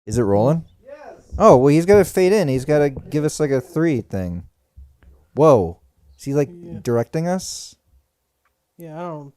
Is it rolling? Yes. Oh, well, he's got to fade in. He's got to give us like a 3 thing. Whoa. Is he like directing us? Yeah, I don't.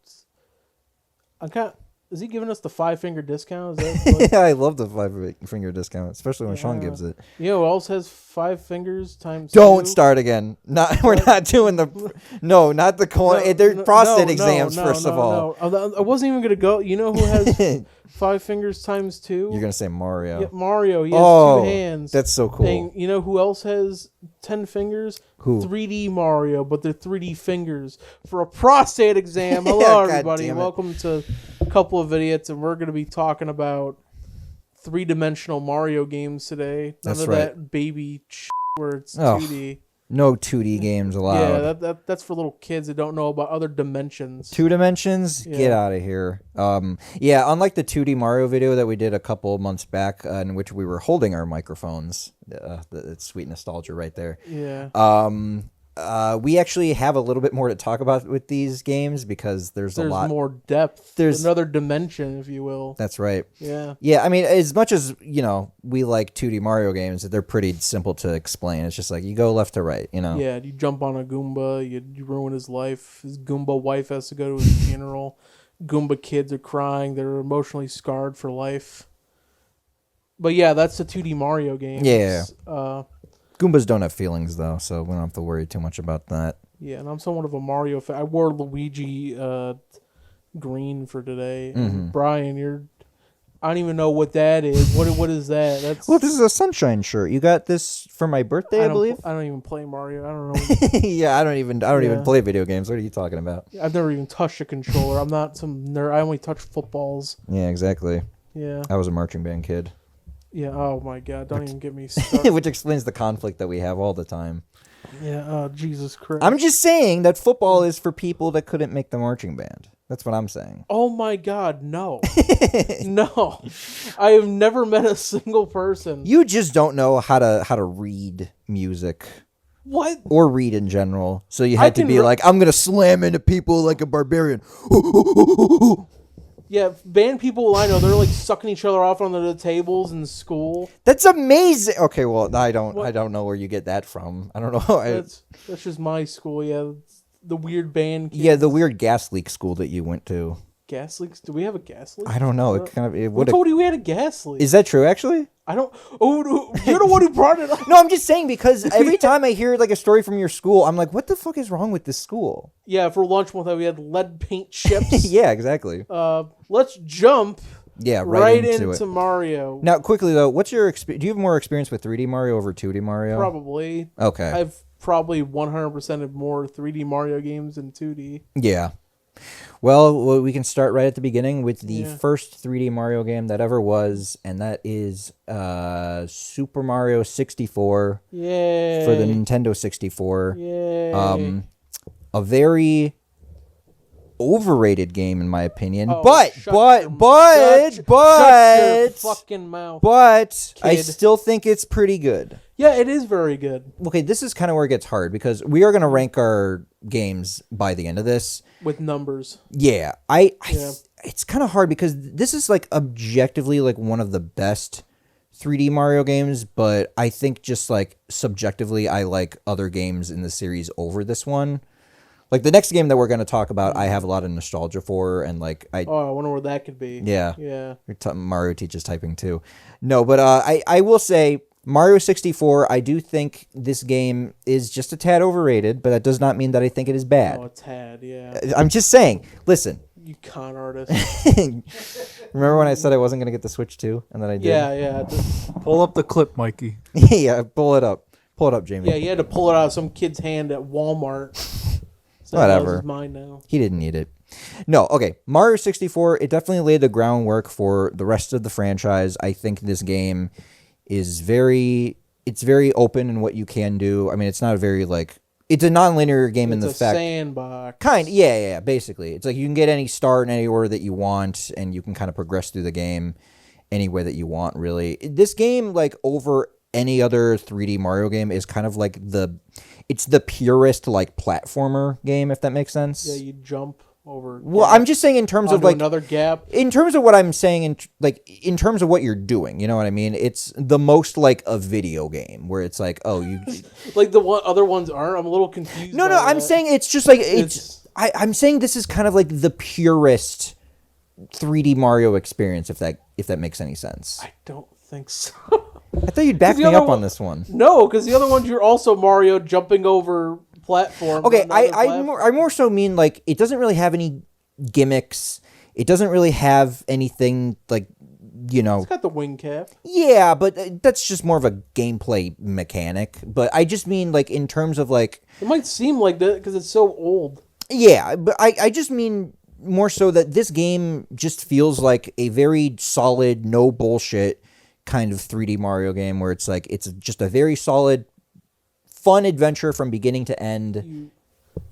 I can't. Is he giving us the 5-finger discount? Is that Yeah, I love the 5-finger discount, especially when Sean gives it. You know who else has 5 fingers times Don't 2? start again. We're not doing the. No, not the colon. They're prostate exams, first of all. No. I wasn't even gonna go. You know who has 5 fingers times 2? You're gonna say Mario. Yeah, Mario. He has 2 hands. That's so cool. And you know who else has 10 fingers? Who? 3D Mario, but they're 3D fingers for a prostate exam. Hello, everybody. damn it. Welcome to a couple of idiots, and we're going to be talking about 3-dimensional Mario games today. None That's of right. that baby where it's 2D. No 2D games allowed. Yeah, that's for little kids that don't know about other dimensions. 2 dimensions? Yeah. Get out of here. Yeah, unlike the 2D Mario video that we did a couple months back, in which we were holding our microphones, it's sweet nostalgia right there. Yeah. We actually have a little bit more to talk about with these games because there's a lot more depth. There's another dimension, if you will. That's right. Yeah. Yeah, I mean, as much as, we like 2D Mario games, they're pretty simple to explain. It's just like you go left to right, Yeah, you jump on a Goomba, you ruin his life. His Goomba wife has to go to his funeral. Goomba kids are crying. They're emotionally scarred for life. But yeah, that's the 2D Mario games. Yeah. Goombas don't have feelings, though, so we don't have to worry too much about that. Yeah, and I'm somewhat of a Mario fan. I wore Luigi green for today. And Brian, I don't even know what that is. What is that? That's Well, this is a Sunshine shirt. You got this for my birthday, I believe? I don't even play Mario. I don't know. Yeah, I don't even play video games. What are you talking about? I've never even touched a controller. I'm not some nerd. I only touch footballs. Yeah, exactly. Yeah. I was a marching band kid. Yeah, oh my God, don't even get me started. Which explains the conflict that we have all the time. Yeah, oh, Jesus Christ. I'm just saying that football is for people that couldn't make the marching band. That's what I'm saying. Oh my God, no. No. I have never met a single person. You just don't know how to read music. What? Or read in general. So you had to be like, I'm going to slam into people like a barbarian. Yeah, band people I know, they're like sucking each other off on the tables in school. That's amazing. Okay, well, I don't know where you get that from. I don't know. That's just my school. Yeah, the weird band. Kids. Yeah, the weird gas leak school that you went to. Gas leaks? Do we have a gas leak? I don't know. Who told you we had a gas leak? Is that true? Actually, I don't. Oh, you're the one who brought it up. No, I'm just saying because every time I hear like a story from your school, I'm like, what the fuck is wrong with this school? Yeah, for lunch one time we had lead paint chips. Yeah, exactly. Let's jump. Yeah, right into Mario. Now, quickly though, what's your experience? Do you have more experience with 3D Mario over 2D Mario? Probably. Okay. I've probably 100% of more 3D Mario games than 2D. Yeah. Well, we can start right at the beginning with the first 3D Mario game that ever was, and that is Super Mario 64. Yay. For the Nintendo 64. Yay. A very overrated game in my opinion, shut your fucking mouth. But kid. I still think it's pretty good. Yeah, it is very good. Okay, this is kind of where it gets hard because we are going to rank our games by the end of this with numbers. Yeah, it's kind of hard because this is like objectively like one of the best 3D Mario games, but I think just like subjectively I like other games in the series over this one. Like the next game that we're going to talk about, I have a lot of nostalgia for, and like I wonder where that could be. Yeah. Yeah. Mario teaches typing too. No, but I will say Mario 64, I do think this game is just a tad overrated, but that does not mean that I think it is bad. Oh, a tad, yeah. I'm just saying, listen. You con artist. Remember when I said I wasn't going to get the Switch 2, and then I did? Yeah. Pull up the clip, Mikey. Yeah, pull it up. Pull it up, Jamie. Yeah, you had to pull it out of some kid's hand at Walmart. So Whatever. It's mine now. He didn't need it. No, okay. Mario 64, it definitely laid the groundwork for the rest of the franchise. I think this game is very open in what you can do. I mean, it's not a very it's a non-linear game in the fact. It's a sandbox. Yeah, basically. It's like you can get any star in any order that you want, and you can kind of progress through the game any way that you want, really. This game, like, over any other 3D Mario game is kind of like it's the purest, like, platformer game, if that makes sense. Yeah, you jump. over. Well, I'm just saying in terms of like another gap. In terms of what I'm saying, in terms of what you're doing, you know what I mean? It's the most like a video game where it's like, oh, you like other ones aren't. I'm a little confused. No, by I'm that. saying it's just like I'm saying this is kind of like the purest 3D Mario experience, if that makes any sense. I don't think so. I thought you'd back me up on this one. No, because the other ones you're also Mario jumping over platforms. Okay, I more so mean like it doesn't really have any gimmicks. It doesn't really have anything like, It's got the wing cap. Yeah, but that's just more of a gameplay mechanic. But I just mean like in terms of like it might seem like that because it's so old. Yeah, but I just mean more so that this game just feels like a very solid, no bullshit kind of 3D Mario game where it's like it's just a very solid, fun adventure from beginning to end. You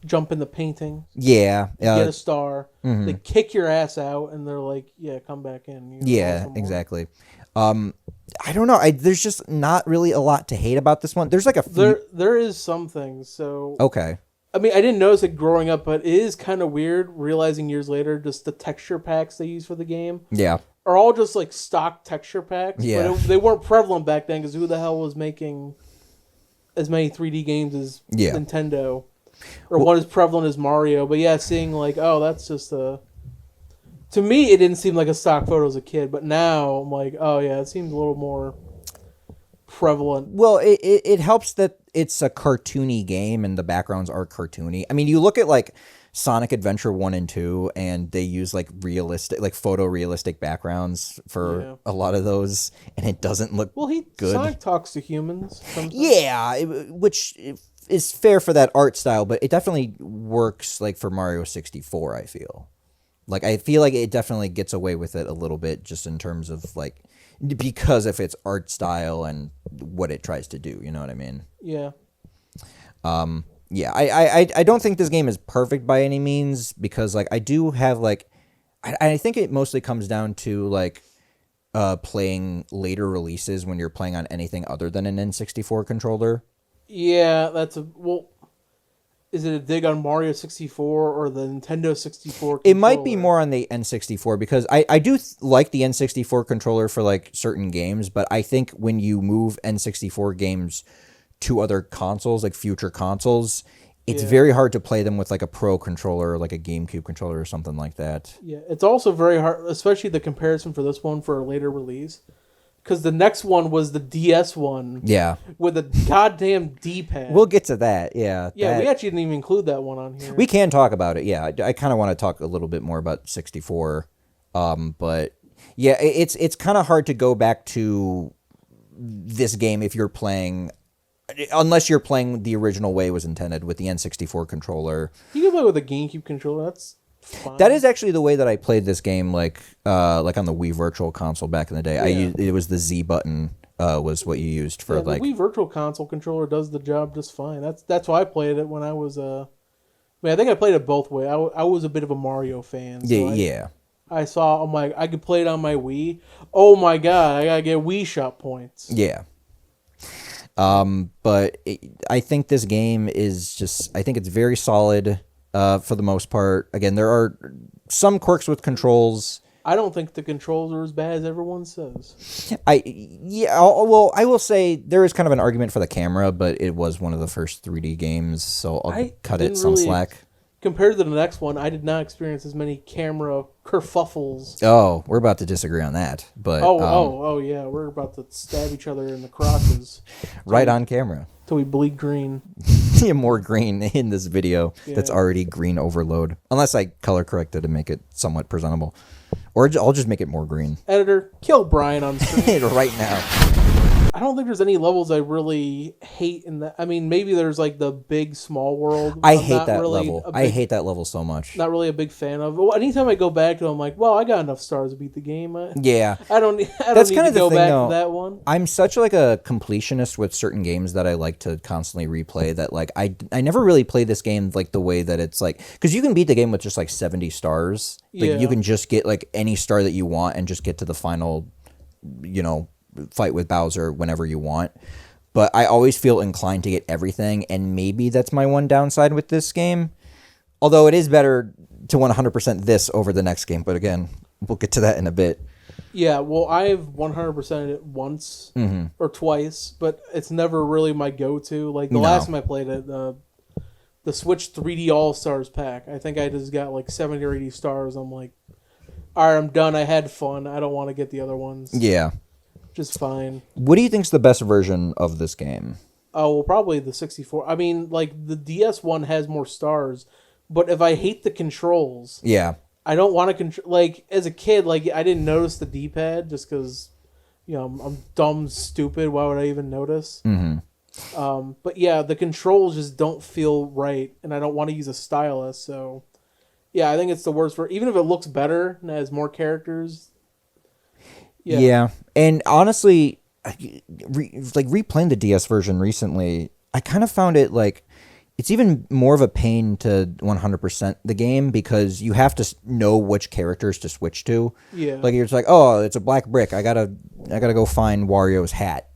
jump in the painting. Yeah. Get a star. Mm-hmm. They kick your ass out and they're like, yeah, come back in. Yeah, exactly. I don't know. There's just not really a lot to hate about this one. There's like a few... There is some things. So okay. I mean, I didn't notice it growing up, but it is kind of weird realizing years later just the texture packs they use for the game. Yeah. Are all just like stock texture packs. Yeah. But they weren't prevalent back then because who the hell was making as many 3D games as Nintendo? Or one as prevalent as Mario. But yeah, seeing like, oh, that's just a... To me, it didn't seem like a stock photo as a kid, but now I'm like, oh yeah, it seems a little more prevalent. Well, it helps that it's a cartoony game and the backgrounds are cartoony. I mean, you look at like Sonic Adventure 1 and 2 and they use like realistic, like photorealistic backgrounds for a lot of those and it doesn't look good. Sonic talks to humans sometimes. Yeah, which is fair for that art style, but it definitely works like for Mario 64, I feel. Like, I feel like it definitely gets away with it a little bit just in terms of, like, because of its art style and what it tries to do, you know what I mean? Yeah. Yeah, I don't think this game is perfect by any means because, like, I do have, like, I think it mostly comes down to, like, playing later releases when you're playing on anything other than an N64 controller. Yeah, is it a dig on Mario 64 or the Nintendo 64 controller? It might be more on the N64 because I do like the N64 controller for like certain games, but I think when you move N64 games to other consoles, like future consoles, it's very hard to play them with like a Pro controller or like a GameCube controller or something like that. Yeah, it's also very hard, especially the comparison for this one for a later release. Because the next one was the DS one. Yeah. With a goddamn D-pad. We'll get to that, yeah. Yeah, we actually didn't even include that one on here. We can talk about it, yeah. I kind of want to talk a little bit more about 64. But, yeah, it's kind of hard to go back to this game if you're playing... Unless you're playing the original way it was intended with the N64 controller. You can play with a GameCube controller, that's... fine. That is actually the way that I played this game, like on the Wii Virtual Console back in the day. It was the Z button was what you used for the Wii Virtual Console controller does the job just fine. That's why I played it when I was I think I played it both ways. I was a bit of a Mario fan. So I saw I'm like I could play it on my Wii. Oh my god, I gotta get Wii Shop points. Yeah. But I think this game is just I think it's very solid. For the most part. Again, there are some quirks with controls. I don't think the controls are as bad as everyone says. I will say there is kind of an argument for the camera, but it was one of the first 3D games, so I'll cut it some slack. Compared to the next one, I did not experience as many camera kerfuffles. Oh, we're about to disagree on that. But yeah, we're about to stab each other in the crotches. Right on camera. Till we bleed green. More green in this video that's already green overload. Unless I color corrected to make it somewhat presentable. Or I'll just make it more green. Editor, kill Brian on screen. Right now. I don't think there's any levels I really hate in that. I mean, maybe there's like the big small world. I hate that level. I hate that level so much. Not really a big fan of. Well, anytime I go back to it, I'm like, well, I got enough stars to beat the game. Yeah. I don't need kind to of go thing, back though. to that one. I'm such like a completionist with certain games that I like to constantly replay that like I never really play this game like the way that it's like because you can beat the game with just like 70 stars. Like you can just get like any star that you want and just get to the final, fight with Bowser whenever you want. But I always feel inclined to get everything, and maybe that's my one downside with this game. Although it is better to 100% this over the next game, but again, we'll get to that in a bit. Yeah, well, I've 100%ed it once or twice, but it's never really my go-to. Like, the last time I played it, the Switch 3D All-Stars pack, I think I just got like 70 or 80 stars. I'm like, all right, I'm done. I had fun. I don't want to get the other ones. Yeah. Just fine. What do you think's the best version of this game? Oh, well, probably the 64. I mean, like, the DS one has more stars, but if I hate the controls... Yeah. I don't want to control. Like, as a kid, like, I didn't notice the D-pad just because, you know, I'm dumb, stupid. Why would I even notice? But yeah, the controls just don't feel right, and I don't want to use a stylus. So, yeah, I think it's the worst for. Even if it looks better and has more characters. Yeah, and honestly, replaying the DS version recently, I kind of found it like. It's even more of a pain to 100% the game because you have to know which characters to switch to. Yeah. Like you're just like, oh, it's a black brick. I gotta go find Wario's hat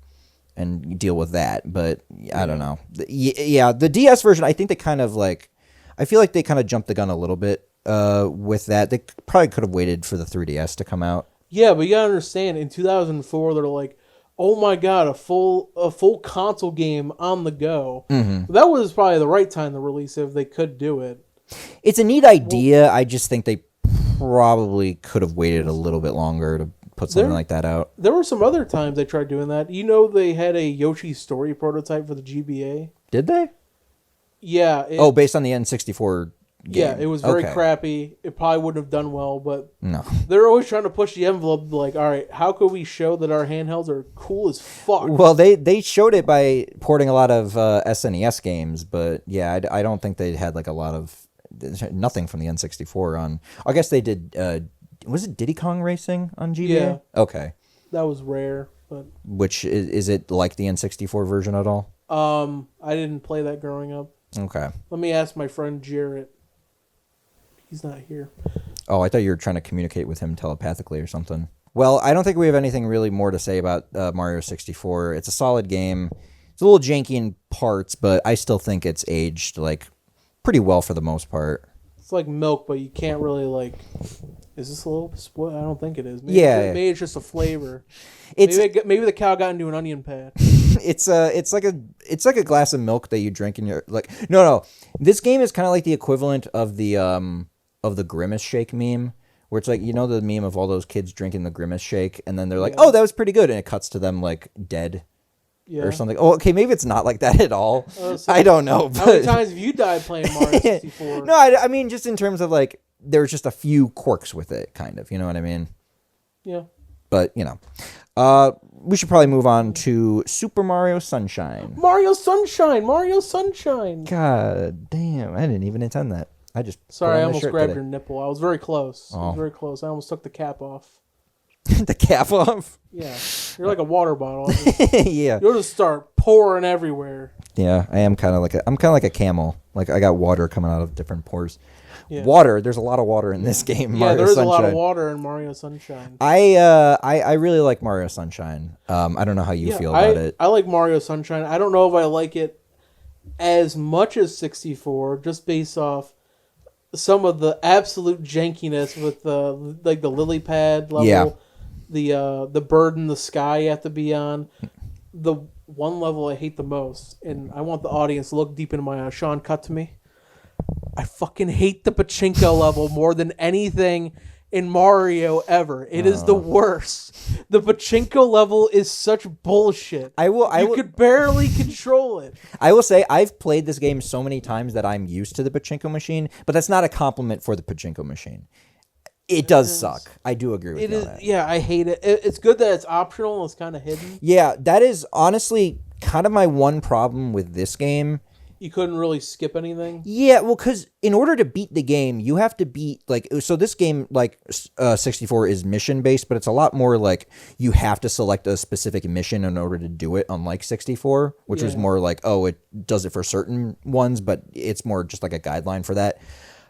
and deal with that. But I don't know. Yeah, the DS version, I think they kind of like, I feel like they kind of jumped the gun a little bit with that. They probably could have waited for the 3DS to come out. Yeah, but you gotta understand, in 2004, they're like, oh my god, a full console game on the go. That was probably the right time to release it if they could do it. It's a neat idea. I just think they probably could have waited a little bit longer to put something like that out. There were some other times they tried doing that. You know, they had a Yoshi Story prototype for the GBA. Did they? Yeah. Based on the N64 game. Yeah, it was very crappy. It probably wouldn't have done well, but no. They're always trying to push the envelope. Like, all right, how could we show that our handhelds are cool as fuck? Well, they showed it by porting a lot of SNES games, but yeah, I don't think they had like a lot of nothing from the N64 on. I guess they did. Was it Diddy Kong Racing on GBA? Yeah. Okay. That was rare, but which is it like the N64 version at all? I didn't play that growing up. Okay. Let me ask my friend Jarrett. He's not here. Oh, I thought you were trying to communicate with him telepathically or something. Well, I don't think we have anything really more to say about Mario 64. It's a solid game. It's a little janky in parts, but I still think it's aged like pretty well for the most part. It's like milk, but you can't really like. Is this a little spoiled? I don't think it is. Maybe it's just a flavor. Maybe the cow got into an onion pad. It's like a glass of milk that you drink in your like. No. This game is kind of like the equivalent of the Grimace Shake meme, where it's like, you know, the meme of all those kids drinking the Grimace Shake, and then they're like, "Oh, that was pretty good," and it cuts to them like dead. Yeah. Or something. Oh, okay, maybe it's not like that at all. I don't know. But... How many times have you died playing Mario 64? No, I mean just in terms of like there's just a few quirks with it, kind of. You know what I mean? Yeah. But you know, we should probably move on to Super Mario Sunshine. Mario Sunshine. God damn! I didn't even intend that. I just sorry. I almost grabbed your nipple. I was very close. I almost took the cap off. The cap off? Yeah. You're like a water bottle. Yeah. You'll just start pouring everywhere. Yeah, I'm kind of like a camel. Like I got water coming out of different pores. Yeah. Water. There's a lot of water in this game. Yeah, Mario there's Sunshine. a lot of water in Mario Sunshine. I really like Mario Sunshine. I don't know how you feel about it. I like Mario Sunshine. I don't know if I like it as much as 64, just based off some of the absolute jankiness with the lily pad level. Yeah. The bird in the sky you have to be on. The one level I hate the most, and I want the audience to look deep into my eyes. Sean, cut to me. I fucking hate the pachinko level more than anything in Mario ever. It is the worst. The pachinko level is such bullshit. You could barely control it. I will say I've played this game so many times that I'm used to the pachinko machine, but that's not a compliment for the pachinko machine. It does suck. I do agree with you on that. Yeah, I hate it. It's good that it's optional and it's kind of hidden. Yeah, that is honestly kind of my one problem with this game. You couldn't really skip anything? Yeah, well, because in order to beat the game, you have to beat, like, so this game, like, 64 is mission-based, but it's a lot more, like, you have to select a specific mission in order to do it, unlike 64, which was more like, oh, it does it for certain ones, but it's more just like a guideline for that.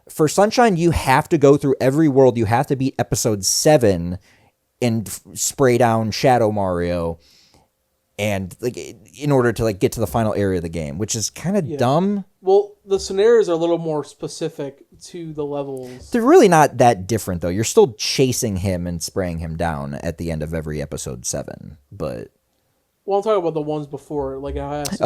For Sunshine, you have to go through every world. You have to beat Episode 7 and spray down Shadow Mario. and like in order to like get to the final area of the game, which is kind of dumb. Well, the scenarios are a little more specific to the levels. They're really not that different though. You're still chasing him and spraying him down at the end of every episode 7, but. Well, I'm talking about the ones before, like how I asked.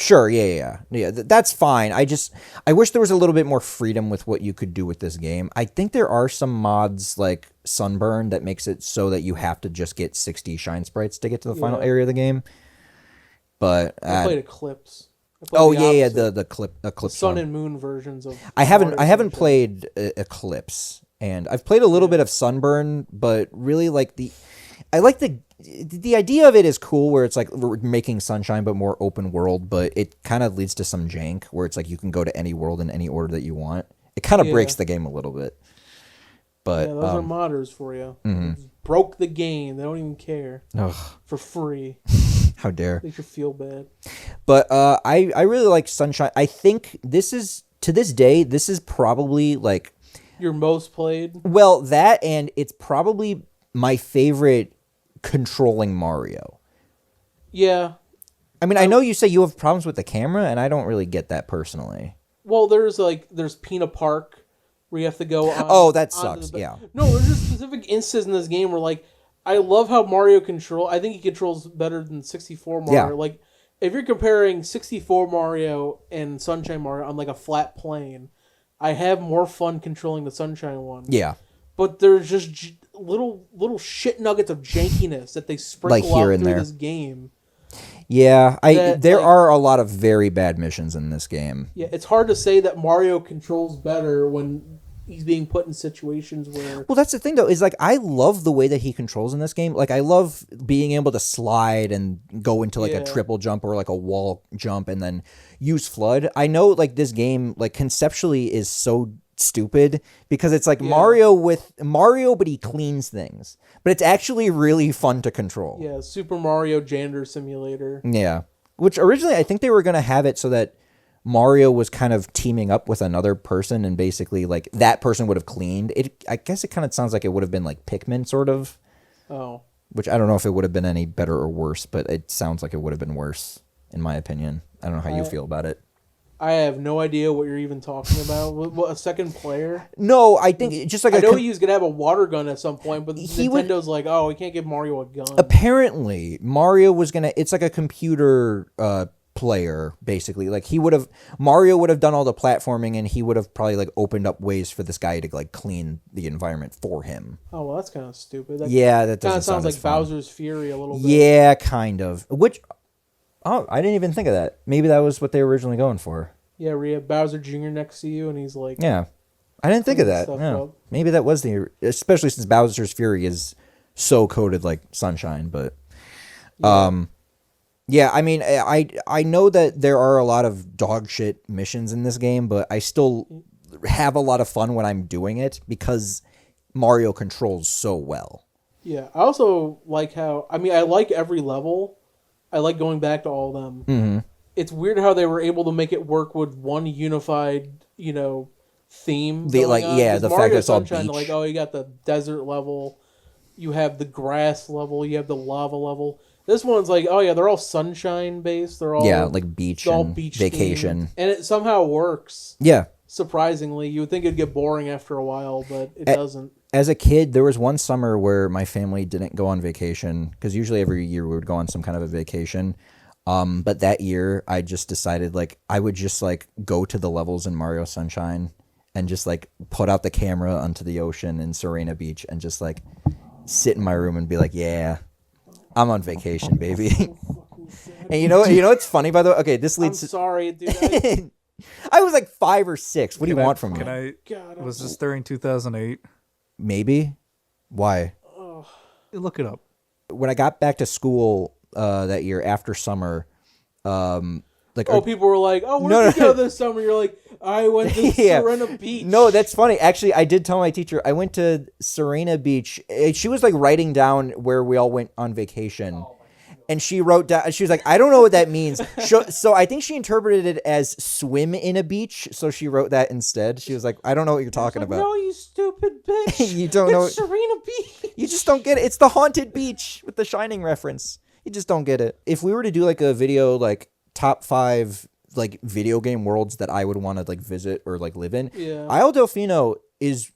Sure, yeah. That's fine. I wish there was a little bit more freedom with what you could do with this game. I think there are some mods like Sunburn that makes it so that you have to just get 60 shine sprites to get to the final area of the game. But I played Eclipse. The Eclipse Sun one. and Moon versions of. I haven't played Eclipse, and I've played a little bit of Sunburn, but really I like the idea of it is cool, where it's like we're making Sunshine but more open world, but it kind of leads to some jank where it's like you can go to any world in any order that you want. It kind of breaks the game a little bit. But those are modders for you. Mm-hmm. Broke the game. They don't even care. Ugh. For free. How dare. Makes you feel bad. But I really like Sunshine. I think this is, to this day, this is probably like... Your most played? Well, that, and it's probably my favorite controlling Mario. Yeah. I mean, I know you say you have problems with the camera, and I don't really get that personally. Well, there's Pina Park where you have to go on. Oh, that sucks. Yeah. No, there's just specific instances in this game where, like, I love how Mario I think he controls better than 64 Mario. Yeah. Like, if you're comparing 64 Mario and Sunshine Mario on, like, a flat plane, I have more fun controlling the Sunshine one. Yeah. But there's just little shit nuggets of jankiness that they sprinkle Like here out and through there. this game. Yeah, there are a lot of very bad missions in this game. Yeah, it's hard to say that Mario controls better when he's being put in situations where... Well, that's the thing, though, is like I love the way that he controls in this game. Like, I love being able to slide and go into like a triple jump or like a wall jump and then use FLUDD. I know like this game, like conceptually, is so stupid because it's like Mario, but he cleans things. But it's actually really fun to control. Yeah, Super Mario Janitor Simulator. Yeah. Which originally I think they were going to have it so that Mario was kind of teaming up with another person and basically like that person would have cleaned. I guess it kind of sounds like it would have been like Pikmin sort of. Oh. Which I don't know if it would have been any better or worse, but it sounds like it would have been worse in my opinion. I don't know how you feel about it. I have no idea what you're even talking about. What, a second player? No, I think just like I know he was gonna have a water gun at some point, but Nintendo's like, oh, we can't give Mario a gun. Apparently, Mario was gonna. It's like a computer player, basically. Like Mario would have done all the platforming, and he would have probably like opened up ways for this guy to like clean the environment for him. Oh well, that's kind of stupid. That kind doesn't of sounds like fun. Bowser's Fury a little bit. Yeah, kind of. Which. Oh, I didn't even think of that. Maybe that was what they were originally going for. Yeah, where you have Bowser Jr. next to you, and he's like... Yeah. I didn't think of that. Yeah. Maybe that was especially since Bowser's Fury is so coded like Sunshine, but... Yeah, I mean, I know that there are a lot of dog shit missions in this game, but I still have a lot of fun when I'm doing it because Mario controls so well. Yeah, I also like how... I mean, I like every level. I like going back to all of them. Mm-hmm. It's weird how they were able to make it work with one unified, theme. The Mario fact that it's all beach. Like, oh, you got the desert level, you have the grass level, you have the lava level. This one's like, oh yeah, they're all sunshine based. They're all like beach and beach vacation, themed. And it somehow works. Yeah, surprisingly, you would think it'd get boring after a while, but it doesn't. As a kid, there was one summer where my family didn't go on vacation because usually every year we would go on some kind of a vacation. But that year I just decided like I would just like go to the levels in Mario Sunshine and just like put out the camera onto the ocean in Serena Beach and just like sit in my room and be like, yeah, I'm on vacation, baby. And you know what's funny, by the way? Okay, this leads. I'm sorry, dude. I was like 5 or 6. What do you want from me? Was this during 2008? Maybe. Why? Look it up. When I got back to school that year after summer, people were like, "Oh, where did you go this summer?" You're like, "I went to Serena Beach." No, that's funny. Actually, I did tell my teacher I went to Serena Beach. She was like writing down where we all went on vacation. And she wrote down, she was like, I don't know what that means. So I think she interpreted it as swim in a beach. So she wrote that instead. She was like, I don't know what you're talking about. No, you stupid bitch. You don't know. It's Serena Beach. You just don't get it. It's the haunted beach with the Shining reference. You just don't get it. If we were to do like a video like top 5 like video game worlds that I would want to like visit or like live in, Yeah. Isle Delfino is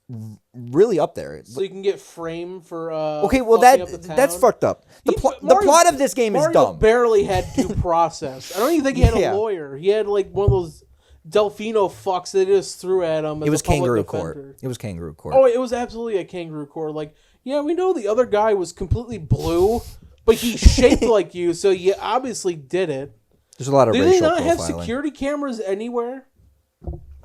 really up there. So you can get framed for Okay, well fucking up the that's town? fucked up. The plot of this game is Mario dumb. barely had due process. I don't even think he had Yeah. a lawyer. He had like one of those Delfino fucks they just threw at him. As It was a public kangaroo defender. court. It was kangaroo court. Oh, it was absolutely a kangaroo court. Like, yeah, we know the other guy was completely blue, but he shaped like you, so you obviously did it. There's a lot of Do racial they not have profiling. security cameras anywhere?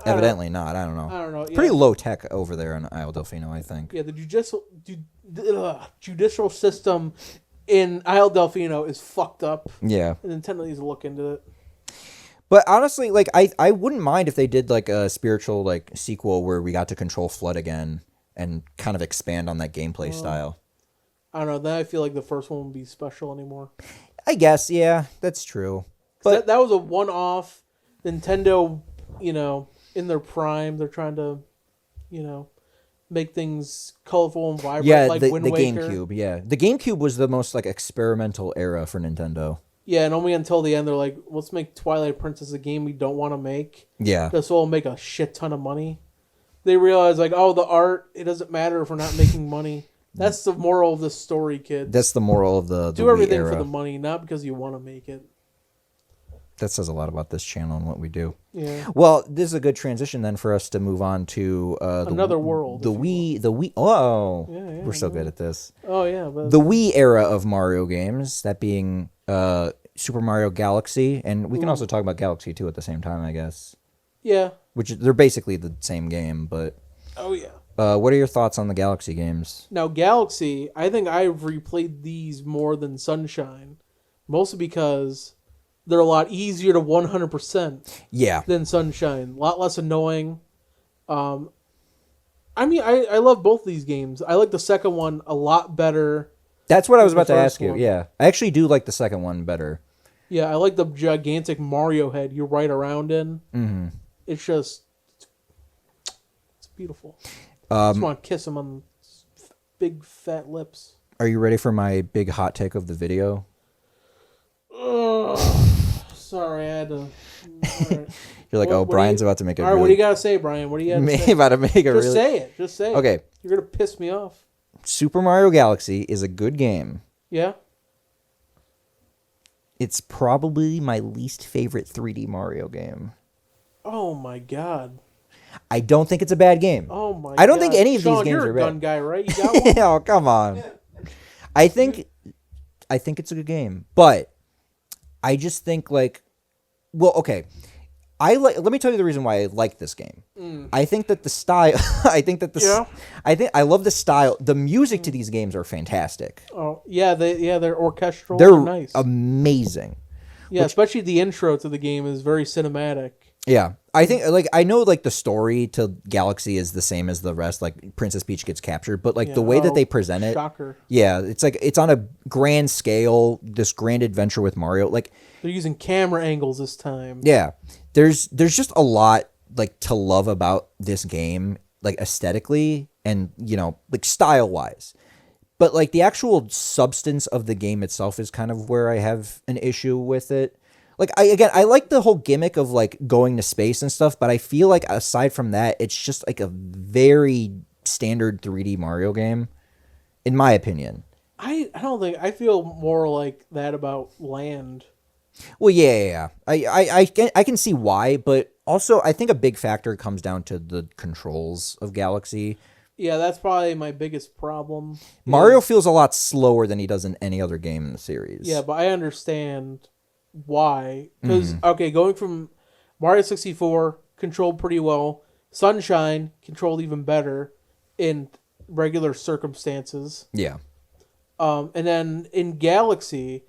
Evidently not. I don't know. I don't know. Pretty Yeah. low tech over there in Isle Delfino, I think. Yeah, the judicial system in Isle Delfino is fucked up. Yeah. And Nintendo needs to look into it. But honestly, like I wouldn't mind if they did like a spiritual like sequel where we got to control Flood again and kind of expand on that gameplay style. I don't know. Then I feel like the first one won't be special anymore. I guess, yeah, that's true. But That was a one-off. Nintendo, in their prime, they're trying to, make things colorful and vibrant, yeah, like the Wind Waker. GameCube, yeah. The GameCube was the most like experimental era for Nintendo. Yeah, and only until the end they're like, let's make Twilight Princess a game we don't want to make. Yeah. This will make a shit ton of money. They realize, like, oh, the art, it doesn't matter if we're not making money. That's the moral of this story, kids. That's the moral of the Do Wii everything era. for the money, not because you want to make it. That says a lot about this channel and what we do. Yeah. Well, this is a good transition then for us to move on to Another world, The if you Wii. Oh, Yeah, we're so good at this. Oh, yeah. But The Wii era of Mario games, that being Super Mario Galaxy, and we can also talk about Galaxy 2 at the same time, I guess. yeah. Which they're basically the same game, but Oh, yeah. what are your thoughts on the Galaxy games? Now, Galaxy, I think I've replayed these more than Sunshine. Mostly because they're a lot easier to 100% Yeah. than Sunshine. A lot less annoying. I mean, I love both these games. I like the second one a lot better. That's what I was The about to first ask you. one. Yeah. I actually do like the second one better. Yeah, I like the gigantic Mario head you ride around in. Mm-hmm. It's just... It's beautiful. I just want to kiss him on big fat lips. Are you ready for my big hot take of the video? Ugh. Sorry, I had to... All right. You're like, What do Brian's you- about to make a All right, really... what do you got to say, Brian? What do you got to say? about to make a Just really... say it. Just say it. Okay. You're going to piss me off. Super Mario Galaxy is a good game. Yeah? It's probably my least favorite 3D Mario game. Oh, my God. I don't think it's a bad game. Oh, my God. I don't think any of these Sean, games you're are a bad. gun guy, right? You got one? Oh, come on. I think it's a good game, but I just think like, well, okay. Let me tell you the reason why I like this game. I think that the style, Yeah. I love the style. The music to these games are fantastic. Oh, yeah, they're orchestral. They're nice. amazing. Yeah, especially the intro to the game is very cinematic. Yeah. I think like I know like the story to Galaxy is the same as the rest, like Princess Peach gets captured, but like the way that they present it, Shocker. yeah, it's like it's on a grand scale, this grand adventure with Mario. Like They're using camera angles this time. yeah, there's just a lot like to love about this game, like aesthetically and like style wise. But like the actual substance of the game itself is kind of where I have an issue with it. Like I like the whole gimmick of like going to space and stuff, but I feel like aside from that, it's just like a very standard 3D Mario game, in my opinion. I don't think... I feel more like that about Land. Well, yeah. I can see why, but also I think a big factor comes down to the controls of Galaxy. Yeah, that's probably my biggest problem. Mario feels a lot slower than he does in any other game in the series. Yeah, but I understand why. Because, okay, going from Mario 64, controlled pretty well. Sunshine, controlled even better in regular circumstances. Yeah. And then in Galaxy,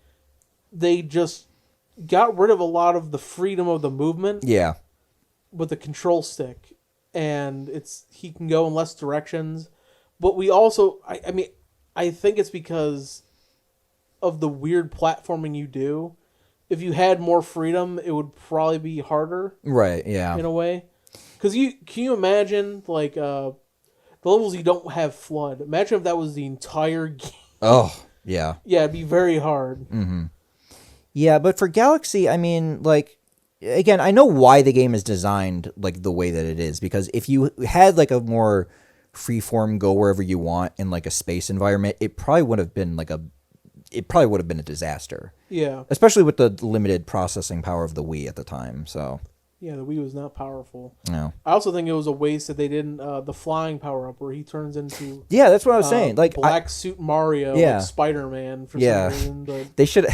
they just got rid of a lot of the freedom of the movement Yeah. with the control stick. And he can go in less directions. But we also, I mean, I think it's because of the weird platforming you do. If you had more freedom, it would probably be harder Right, yeah. in a way. Because can you imagine, like, the levels you don't have flood? Imagine if that was the entire game. Oh, Yeah. Yeah, it'd be very hard. Yeah, but for Galaxy, I mean, like, again, I know why the game is designed like the way that it is, because if you had like a more freeform go wherever you want in like a space environment, it probably would have been a disaster, Yeah. especially with the limited processing power of the Wii at the time. So, Yeah, the Wii was not powerful. no. I also think it was a waste that they didn't the flying power up where he turns into Yeah, that's what I was saying. Like, Black Suit Mario, Yeah. like Spider-Man for Yeah. some reason. But they should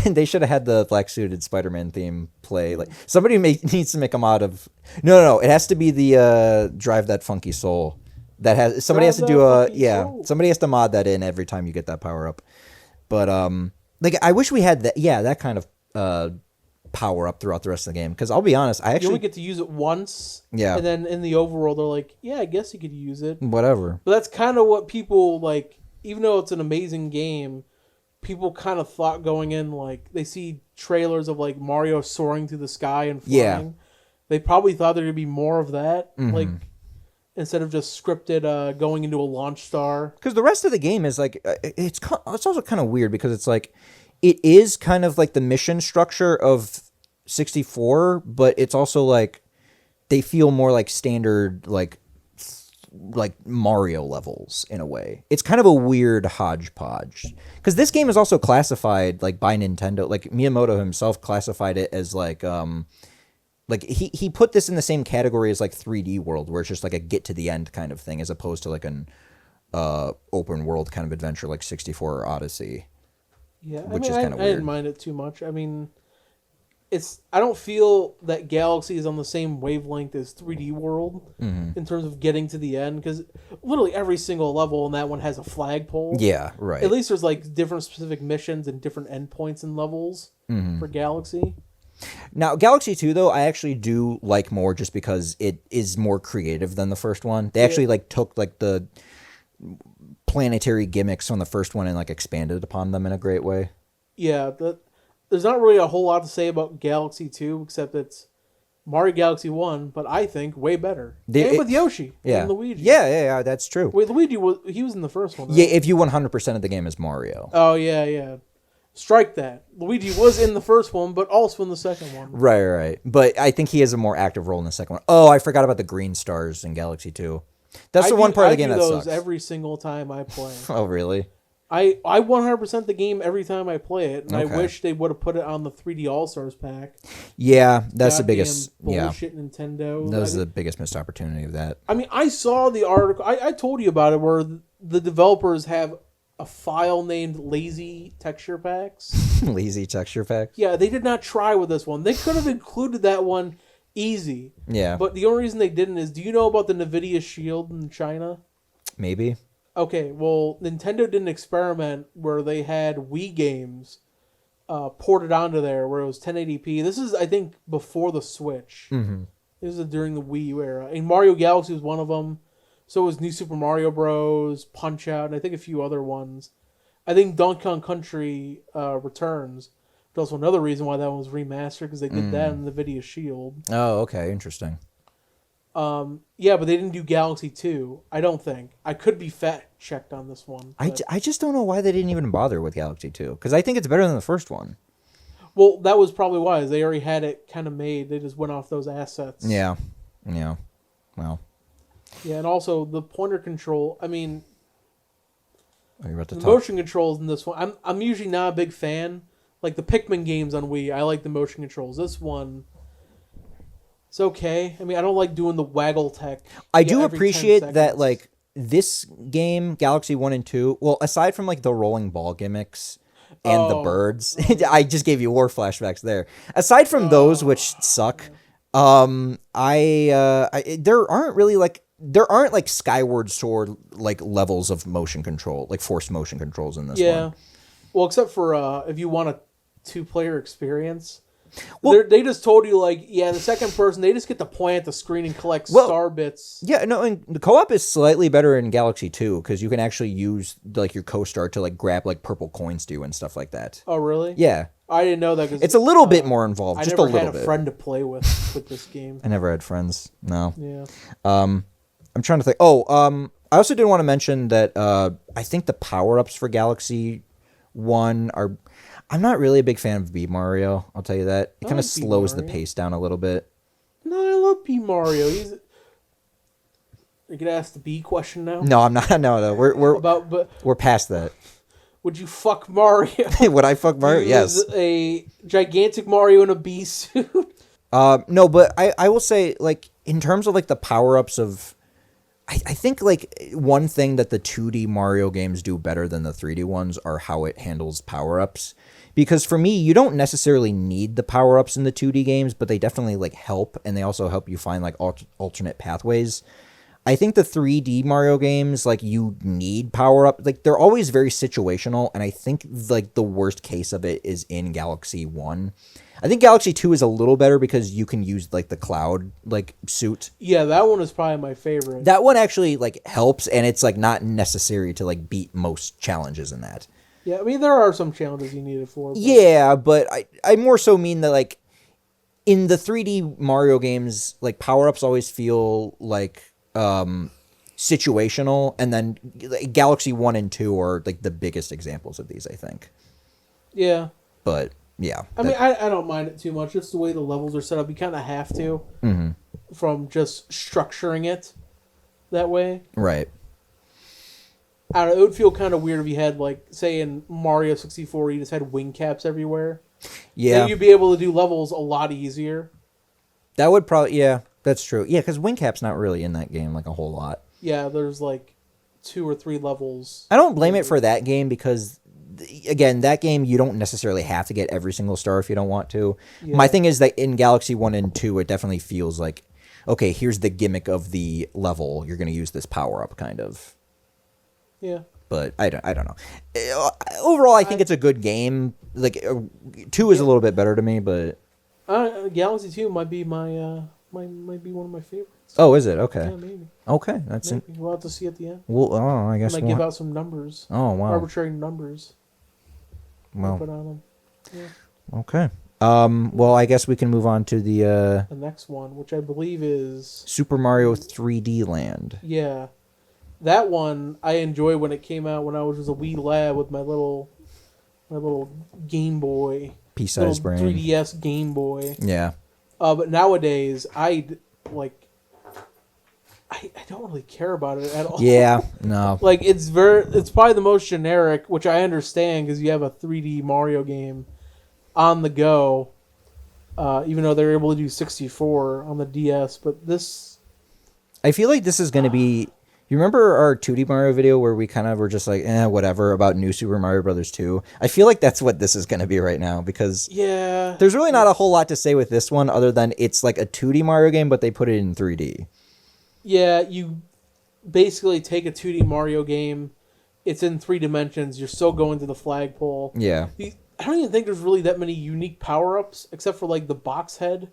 have had the black suited Spider-Man theme play. Like, somebody needs to make a mod of. No, it has to be the Drive That Funky Soul. That has somebody Drive has to That do a Funky Soul. somebody has to mod that in every time you get that power up. But like, I wish we had that kind of power up throughout the rest of the game, because I'll be honest, I you actually only get to use it once. Yeah. And then in the overworld, they're like, yeah, I guess you could use it. whatever. But that's kind of what people like. Even though it's an amazing game, people kind of thought going in, like they see trailers of like Mario soaring through the sky and flying. Yeah. They probably thought there'd be more of that, Mm-hmm. like instead of just scripted going into a launch star. Because the rest of the game is like it's also kind of weird, because it's like it is kind of like the mission structure of 64, but it's also like they feel more like standard like Mario levels in a way. It's kind of a weird hodgepodge, because this game is also classified like by Nintendo. Like Miyamoto himself classified it as like he put this in the same category as like 3D World, where it's just like a get to the end kind of thing, as opposed to like an open world kind of adventure like 64 or Odyssey. Yeah, Which I is mean, kinda I didn't weird. mind it too much. I mean, I don't feel that Galaxy is on the same wavelength as 3D World Mm-hmm. in terms of getting to the end, because literally every single level in that one has a flagpole. Yeah, right. At least there's like different specific missions and different endpoints and levels Mm-hmm. for Galaxy. Now, Galaxy 2, though, I actually do like more, just because it is more creative than the first one. They actually like took like the planetary gimmicks from the first one and like expanded upon them in a great way. Yeah, there's not really a whole lot to say about Galaxy 2, except it's Mario Galaxy 1, but I think way better. And with Yoshi Yeah. and Luigi. Yeah, that's true. Wait, Luigi was in the first one, right? Yeah, if you 100% of the game is Mario. Oh, yeah. Strike that. Luigi was in the first one, but also in the second one. Right. But I think he has a more active role in the second one. Oh, I forgot about the green stars in Galaxy 2. That's the one part of the game that I do those sucks. every single time I play. Oh, really? I 100% the game every time I play it, and I Okay. wish they would have put it on the 3D All-Stars pack. Yeah, that's the Goddamn biggest. Yeah, bullshit Nintendo. that was the biggest missed opportunity of that. I mean, I saw the article. I told you about it, where the developers have a file named Lazy Texture Packs. Lazy texture packs. Yeah, they did not try with this one. They could have included that one easy. Yeah, But the only reason they didn't is, do you know about the NVIDIA Shield in China? maybe. Okay, well, Nintendo did an experiment where they had Wii games ported onto there, where it was 1080p. This is, I think, before the Switch. Mm-hmm. This is during the Wii era. And Mario Galaxy was one of them. So was New Super Mario Bros., Punch-Out!, and I think a few other ones. I think Donkey Kong Country Returns. But also another reason why that one was remastered, because they did that in the NVIDIA Shield. Oh, okay, interesting. Yeah, but they didn't do Galaxy 2, I don't think. I could be fact-checked on this one. but- I just don't know why they didn't even bother with Galaxy 2, because I think it's better than the first one. Well, that was probably why. They already had it kind of made. They just went off those assets. Yeah. Well, Yeah, and also the pointer control. I mean, are you about to the talk? motion controls in this one. I'm usually not a big fan. Like the Pikmin games on Wii, I like the motion controls. This one, it's okay. I mean, I don't like doing the waggle tech. I do every 10 appreciate that, seconds. like, this game, Galaxy 1 and 2, well, aside from, like, the rolling ball gimmicks and the Oh. birds, I just gave you war flashbacks there. Aside from those, which suck, there aren't, like, Skyward Sword, like, levels of motion control, like, forced motion controls in this Yeah. one. Well, except for if you want a 2-player experience. Well- They just told you, like, yeah, the second person, they just get to point at the screen and collect star bits. Yeah, no, and the co-op is slightly better in Galaxy 2, because you can actually use, like, your co-star to, like, grab, like, purple coins to and stuff like that. Oh, really? Yeah. I didn't know that. Cause, It's a little bit more involved, I just a never little had a bit. friend to play with this game. I never had friends. No. Yeah. I'm trying to think. I also did want to mention that I think the power-ups for Galaxy 1 are. I'm not really a big fan of B Mario. I'll tell you that. It I kind of like B slows the Mario. pace down a little bit. No, I love B Mario. You could ask the B question now. No, I'm not. No. But We're past that. would you fuck Mario? Would I fuck Mario? Yes. Use a gigantic Mario in a bee suit. No, but I will say, like, in terms of, like, the power-ups of... I think, like, one thing that the 2D Mario games do better than the 3D ones are how it handles power-ups. Because for me, you don't necessarily need the power-ups in the 2D games, but they definitely, like, help, and they also help you find, like, alternate pathways. I think the 3D Mario games, like, you need power-up. Like, they're always very situational, and I think, like, the worst case of it is in Galaxy 1. I think Galaxy 2 is a little better because you can use, like, the cloud, like, suit. Yeah, that one is probably my favorite. That one actually, like, helps, and it's, like, not necessary to, like, beat most challenges in that. Yeah, I mean, there are some challenges you need it for. But... Yeah, but I more so mean that, like, in the 3D Mario games, like, power-ups always feel, like... situational, and then Galaxy 1 and 2 are like the biggest examples of these, I think. Yeah. But yeah. I mean, I don't mind it too much. Just the way the levels are set up, you kind of have to from just structuring it that way. Right. I don't know, it would feel kind of weird if you had, like, say in Mario 64, you just had wing caps everywhere. Yeah. Then you'd be able to do levels a lot easier. That would probably, yeah, that's true. Yeah, because Wing Cap's not really in that game, like, a whole lot. Yeah, there's, like, 2 or 3 levels. I don't blame it for that game because, again, that game, you don't necessarily have to get every single star if you don't want to. Yeah. My thing is that in Galaxy 1 and 2, it definitely feels like, okay, here's the gimmick of the level. You're going to use this power-up, kind of. Yeah. But I don't know. Overall, I think it's a good game. Like 2 is a little bit better to me, but Galaxy 2 might be my might be one of my favorites. oh, is it? Okay. Yeah, maybe. Okay, that's Maybe. We'll have to see at the end. well. Oh, I guess. I might give out some numbers. Oh, wow. Arbitrary numbers. Well. Put on them. Yeah. Okay. Well, I guess we can move on to the The next one, which I believe is Super Mario 3D Land. yeah. That one I enjoyed when it came out when I was just a wee lad with my little Game Boy, Pea-sized little brain. 3DS Game Boy. Yeah. But nowadays I don't really care about it at all. Yeah. No. Like it's probably the most generic, which I understand because you have a 3D Mario game on the go. Even though they're able to do 64 on the DS, but this I feel like this is going to be. You remember our 2D Mario video where we kind of were just like, whatever, about New Super Mario Brothers 2? I feel like that's what this is going to be right now because yeah, there's really not a whole lot to say with this one other than it's like a 2D Mario game, but they put it in 3D. yeah, you basically take a 2D Mario game, it's in 3 dimensions, you're still going to the flagpole. Yeah. I don't even think there's really that many unique power-ups except for like the box head.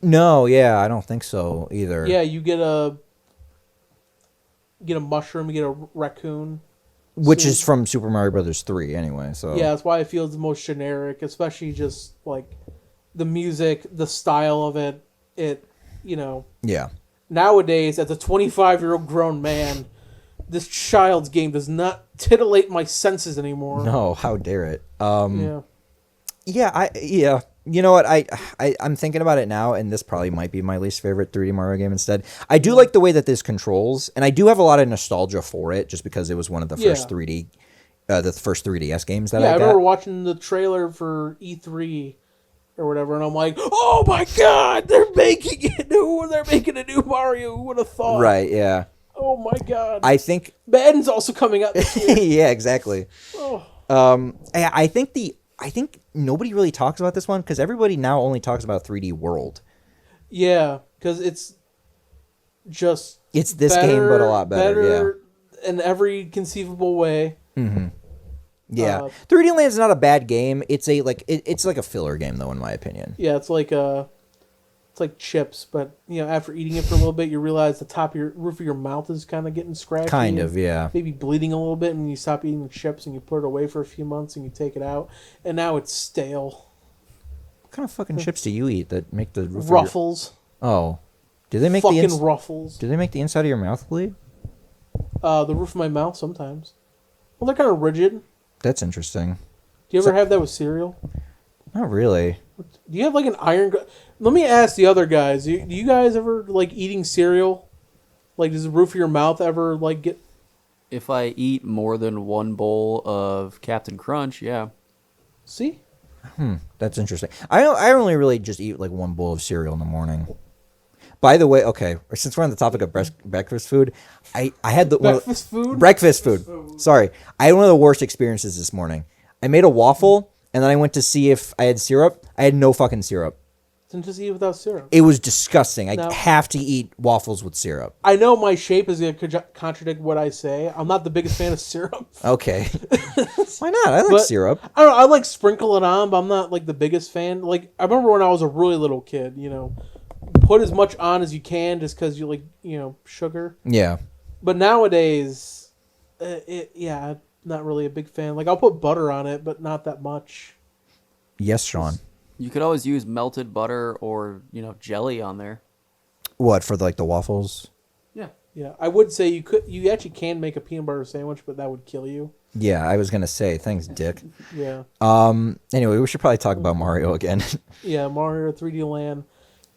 No, yeah, I don't think so either. Yeah, you get a mushroom, you get a raccoon. Which is from Super Mario Brothers 3 anyway, so. Yeah, that's why it feels the most generic, especially just like the music, the style of it. Yeah. Nowadays, as a 25-year-old grown man, this child's game does not titillate my senses anymore. No, how dare it? Yeah. Yeah. You know what? I'm thinking about it now, and this probably might be my least favorite 3D Mario game instead. I do like the way that this controls, and I do have a lot of nostalgia for it, just because it was one of the first 3D, the first 3DS games that I got. I remember watching the trailer for E3 or whatever, and I'm like, oh my god, they're making it new! They're making a new Mario. Who would have thought? Right? Yeah. Oh my god. I think Madden's also coming out this year. yeah, exactly. Oh. I think nobody really talks about this one because everybody now only talks about 3D World. Yeah, because it's just it's this game, but a lot better. Yeah, in every conceivable way. Mm-hmm. Yeah, 3D Land is not a bad game. It's it's like a filler game, though, in my opinion. Yeah, it's like chips, but after eating it for a little bit, you realize the top of your roof of your mouth is kind of getting scratchy. Kind of, yeah. Maybe bleeding a little bit, and you stop eating the chips, and you put it away for a few months, and you take it out, and now it's stale. What kind of fucking chips do you eat that make the roof Ruffles? Oh, do they make fucking Ruffles? Do they make the inside of your mouth bleed? The roof of my mouth sometimes. Well, they're kind of rigid. That's interesting. Do you ever have that with cereal? Not really. Do you have like an iron? Let me ask the other guys. Do you guys ever like eating cereal? Like, does the roof of your mouth ever like get? If I eat more than one bowl of Captain Crunch, yeah. See? That's interesting. I only really just eat like one bowl of cereal in the morning. By the way, okay, since we're on the topic of breakfast food, I had the Breakfast food? Breakfast food. Sorry, I had one of the worst experiences this morning. I made a waffle, and then I went to see if I had syrup. I had no fucking syrup. Then just eat it without syrup. It was disgusting. I No. have to eat waffles with syrup. I know my shape is going to contradict what I say. I'm not the biggest fan of syrup. Okay. Why not? I like But- syrup. I don't know. I like sprinkle it on, but I'm not like the biggest fan. Like, I remember when I was a really little kid, put as much on as you can just because you like, sugar. Yeah. But nowadays, I'm not really a big fan. Like, I'll put butter on it, but not that much. Yes, Sean. You could always use melted butter or, jelly on there. What, for like the waffles? Yeah. Yeah, I would say you actually can make a peanut butter sandwich, but that would kill you. Yeah, I was gonna say thanks, Dick. Yeah. Anyway, we should probably talk about Mario again. Yeah, Mario 3D Land.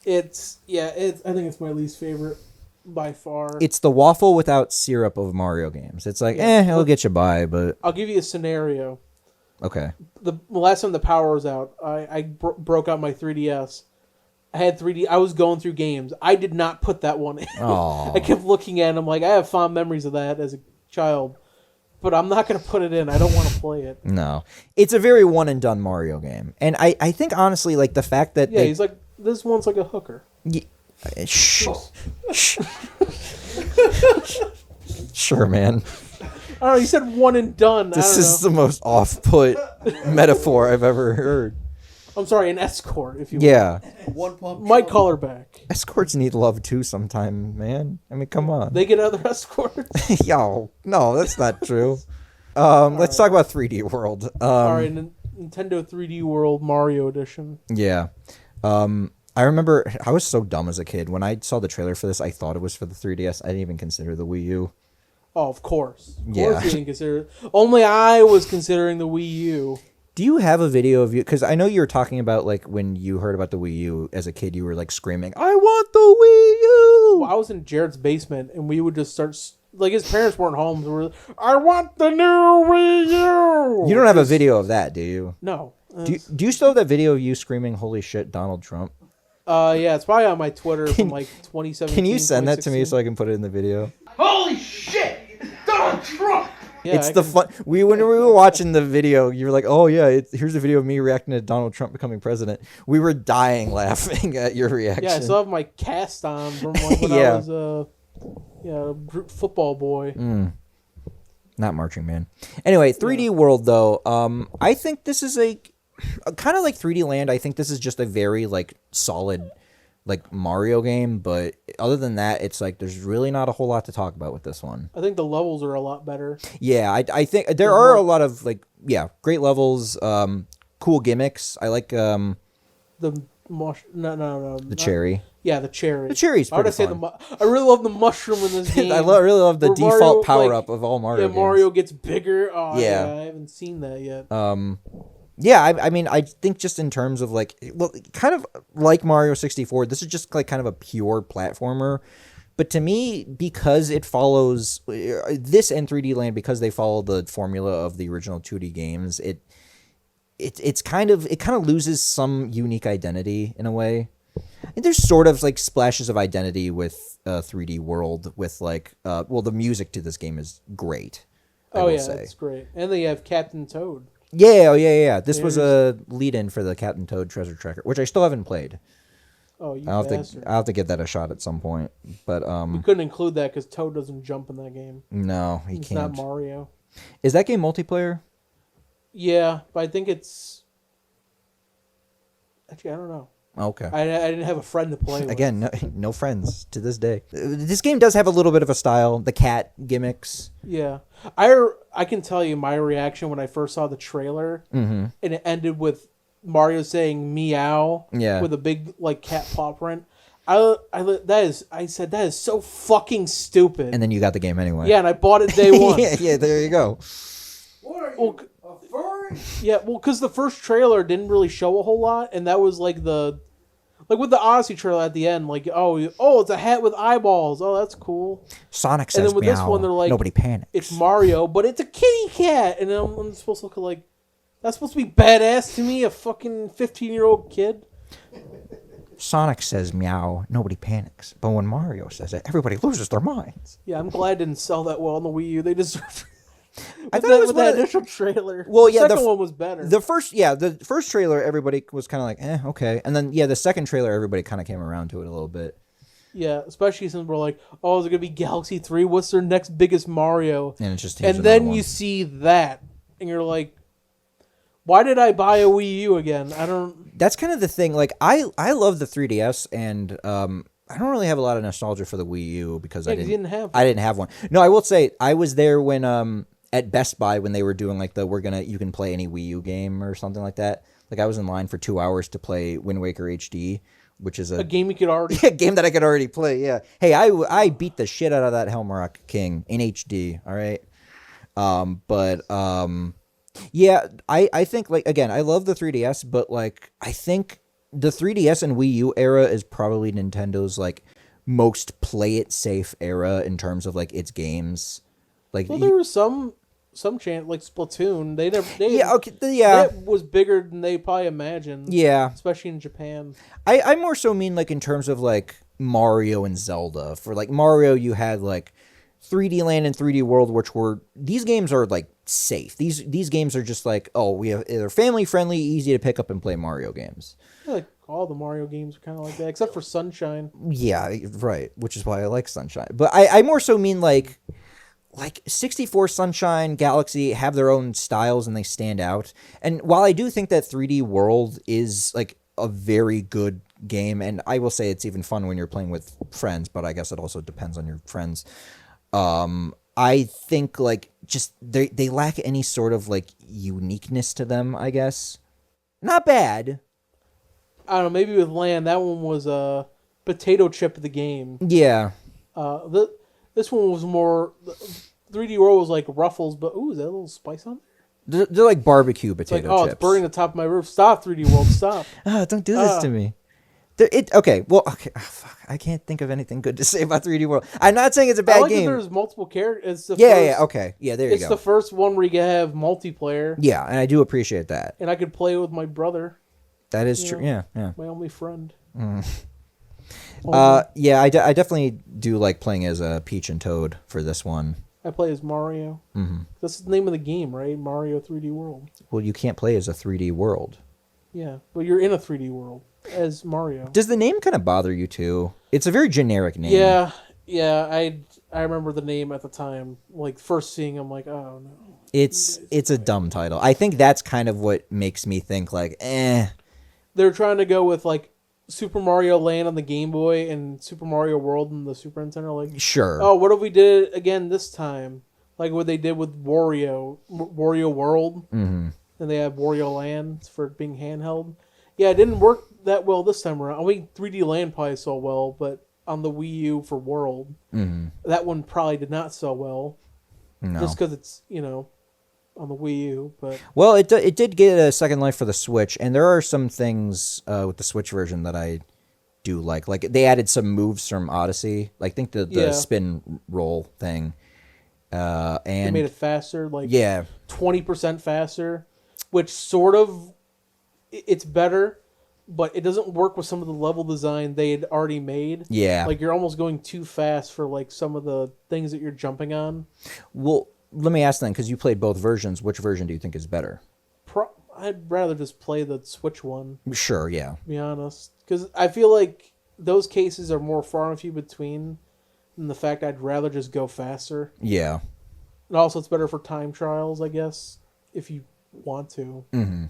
I think it's my least favorite by far. It's the waffle without syrup of Mario games. It's like, it'll get you by, but I'll give you a scenario. okay. The last time the power was out, I broke out my 3DS. I had 3D. I was going through games. I did not put that one in. Aw. I kept looking at them like I have fond memories of that as a child, but I'm not going to put it in. I don't want to play it. No. It's a very one and done Mario game. And I think honestly, like the fact that Yeah, he's like, this one's like a hooker. Shh. Sure, man. I don't know. You said one and done. This I don't is know. the most off-put metaphor I've ever heard. I'm sorry, an escort, if you will. Yeah. One pump. Might call her back. Escorts need love too sometime, man. I mean, come on. They get other escorts. Yo, no, that's not true. Let's talk about 3D World. All right, Nintendo 3D World Mario Edition. Yeah. I remember I was so dumb as a kid. When I saw the trailer for this, I thought it was for the 3DS. I didn't even consider the Wii U. Oh, of course. Of Yeah. course you didn't consider it. Only I was considering the Wii U. Do you have a video of you? Because I know you were talking about like when you heard about the Wii U as a kid, you were like screaming, "I want the Wii U!" Well, I was in Jared's basement, and we would just start... Like, his parents weren't home. So we're I want the new Wii U! You don't have a video of that, do you? No. Do you still have that video of you screaming, "Holy shit, Donald Trump"? Yeah, it's probably on my Twitter from like 2017. Can you send that to me so I can put it in the video? Holy shit! Donald Trump! Yeah, It's I the can- fun. When we were watching the video, you were like, "Oh yeah, here's a video of me reacting to Donald Trump becoming president." We were dying laughing at your reaction. Yeah, I still have my cast on from like when Yeah. I was a group football boy. Not marching man. Anyway, 3D World though, I think this is a kind of like 3D Land. I think this is just a very like solid like Mario game, but other than that, it's like there's really not a whole lot to talk about with this one. I think the levels are a lot better. Yeah, I think there are a lot of like great levels, cool gimmicks. I like The the cherry. Yeah, the cherry. The cherry's Why would I pretty say fun. I really love the mushroom in this game. I really love the Where default Mario, power like, up of all Mario Yeah, games. Mario gets bigger. Oh, Yeah. yeah. I haven't seen that yet. Yeah, I mean, I think just in terms of like, well, kind of like Mario 64, this is just like kind of a pure platformer. But to me, because it follows this and 3D Land, because they follow the formula of the original 2D games, it kind of loses some unique identity in a way. And there's sort of like splashes of identity with 3D World with like, the music to this game is great. I will say. It's great. And they have Captain Toad. Yeah, yeah. This was a lead-in for the Captain Toad Treasure Tracker, which I still haven't played. Oh, you I'll bastard. have to give that a shot at some point. But We couldn't include that because Toad doesn't jump in that game. no, he It's can't. not Mario. Is that game multiplayer? Yeah, but I think it's... Actually, I don't know. Okay. I didn't have a friend to play with. Again, no friends to this day. This game does have a little bit of a style. The cat gimmicks. Yeah. I can tell you my reaction when I first saw the trailer, and it ended with Mario saying meow Yeah. with a big like cat paw print. I said that is so fucking stupid. And then you got the game anyway. yeah, and I bought it day one. yeah, there you go. What are you, Well, a Yeah, well, because the first trailer didn't really show a whole lot, and that was like with the Odyssey trailer at the end, like, oh, it's a hat with eyeballs. Oh, that's cool. Sonic says And then with meow. this one, they're like, nobody panics. It's Mario, but it's a kitty cat, and I'm supposed to look like that's supposed to be badass to me, a fucking 15-year-old kid. Sonic says meow. Nobody panics. But when Mario says it, everybody loses their minds. Yeah, I'm glad it didn't sell that well on the Wii U. They deserved. I thought it was with one that of initial trailer. Well, the yeah, second one was better. The first trailer, everybody was kind of like, okay. And then, the second trailer, everybody kind of came around to it a little bit. Yeah, especially since we're like, oh, is it gonna be Galaxy 3? What's their next biggest Mario? And it's just and then you see that, and you're like, why did I buy a Wii U again? I don't. That's kind of the thing. Like, I love the 3DS, and I don't really have a lot of nostalgia for the Wii U because I didn't have one. No, I will say I was there when at Best Buy when they were doing like you can play any Wii U game or something like that. Like I was in line for 2 hours to play Wind Waker HD, which is a game you could already a game that I could already play. Yeah. Hey, I beat the shit out of that Helmrock King in HD. All right. Yeah, I think like again, I love the 3DS, but like I think the 3DS and Wii U era is probably Nintendo's like most play it safe era in terms of like its games. Like well, there was some chance like Splatoon. Yeah. That was bigger than they probably imagined. Yeah. Especially in Japan. I more so mean like in terms of like Mario and Zelda. For like Mario, you had like 3D Land and 3D World, which were these games are like safe. These games are just like they're family friendly, easy to pick up and play Mario games. I feel like all the Mario games are kind of like that, except for Sunshine. Yeah, right. Which is why I like Sunshine. But I more so mean like 64 Sunshine, Galaxy have their own styles and they stand out. And while I do think that 3D World is like a very good game, and I will say it's even fun when you're playing with friends, but I guess it also depends on your friends. I think like just they lack any sort of like uniqueness to them, I guess. Not bad. I don't know, maybe with Land, that one was a potato chip of the game. Yeah. This one was more 3D World was like Ruffles, but ooh, is that a little spice on there? They're like barbecue potato it's like, chips. It's burning the top of my roof. Stop, 3D World, stop. Don't do this to me. Fuck, I can't think of anything good to say about 3D World. I'm not saying it's a bad I like game. That there's multiple characters. Okay. Yeah, there you go. It's the first one where you can have multiplayer. Yeah, and I do appreciate that. And I could play with my brother. That is true. Yeah. My only friend. Yeah, I definitely do like playing as Peach and Toad for this one. I play as Mario. Mm-hmm. That's the name of the game, right? Mario 3D World. Well, you can't play as a 3D world. Yeah, but you're in a 3D world as Mario. Does the name kind of bother you too? It's a very generic name. Yeah. I remember the name at the time. Like first seeing, I'm like, oh no. It's a dumb title. I think that's kind of what makes me think like, They're trying to go with like Super Mario Land on the Game Boy and Super Mario World on the Super Nintendo. Like, sure. Oh, what if we did it again this time? Like what they did with Wario World. Mm-hmm. And they have Wario Land for being handheld. Yeah, it didn't work that well this time around. I mean, 3D Land probably sold well, but on the Wii U for World, that one probably did not sell well. No. Just because it's, on the Wii U. But well, it did get a second life for the Switch, and there are some things with the Switch version that I do like. Like, they added some moves from Odyssey. Like, I think the spin roll thing. And they made it faster, like 20% faster. Which sort of, it's better, but it doesn't work with some of the level design they had already made. Yeah. Like, you're almost going too fast for, like, some of the things that you're jumping on. Well, let me ask then, because you played both versions, which version do you think is better? I'd rather just play the Switch one. Sure, yeah. To be honest. Because I feel like those cases are more far and few between than the fact I'd rather just go faster. Yeah. And also, it's better for time trials, I guess, if you want to. Mm-hmm.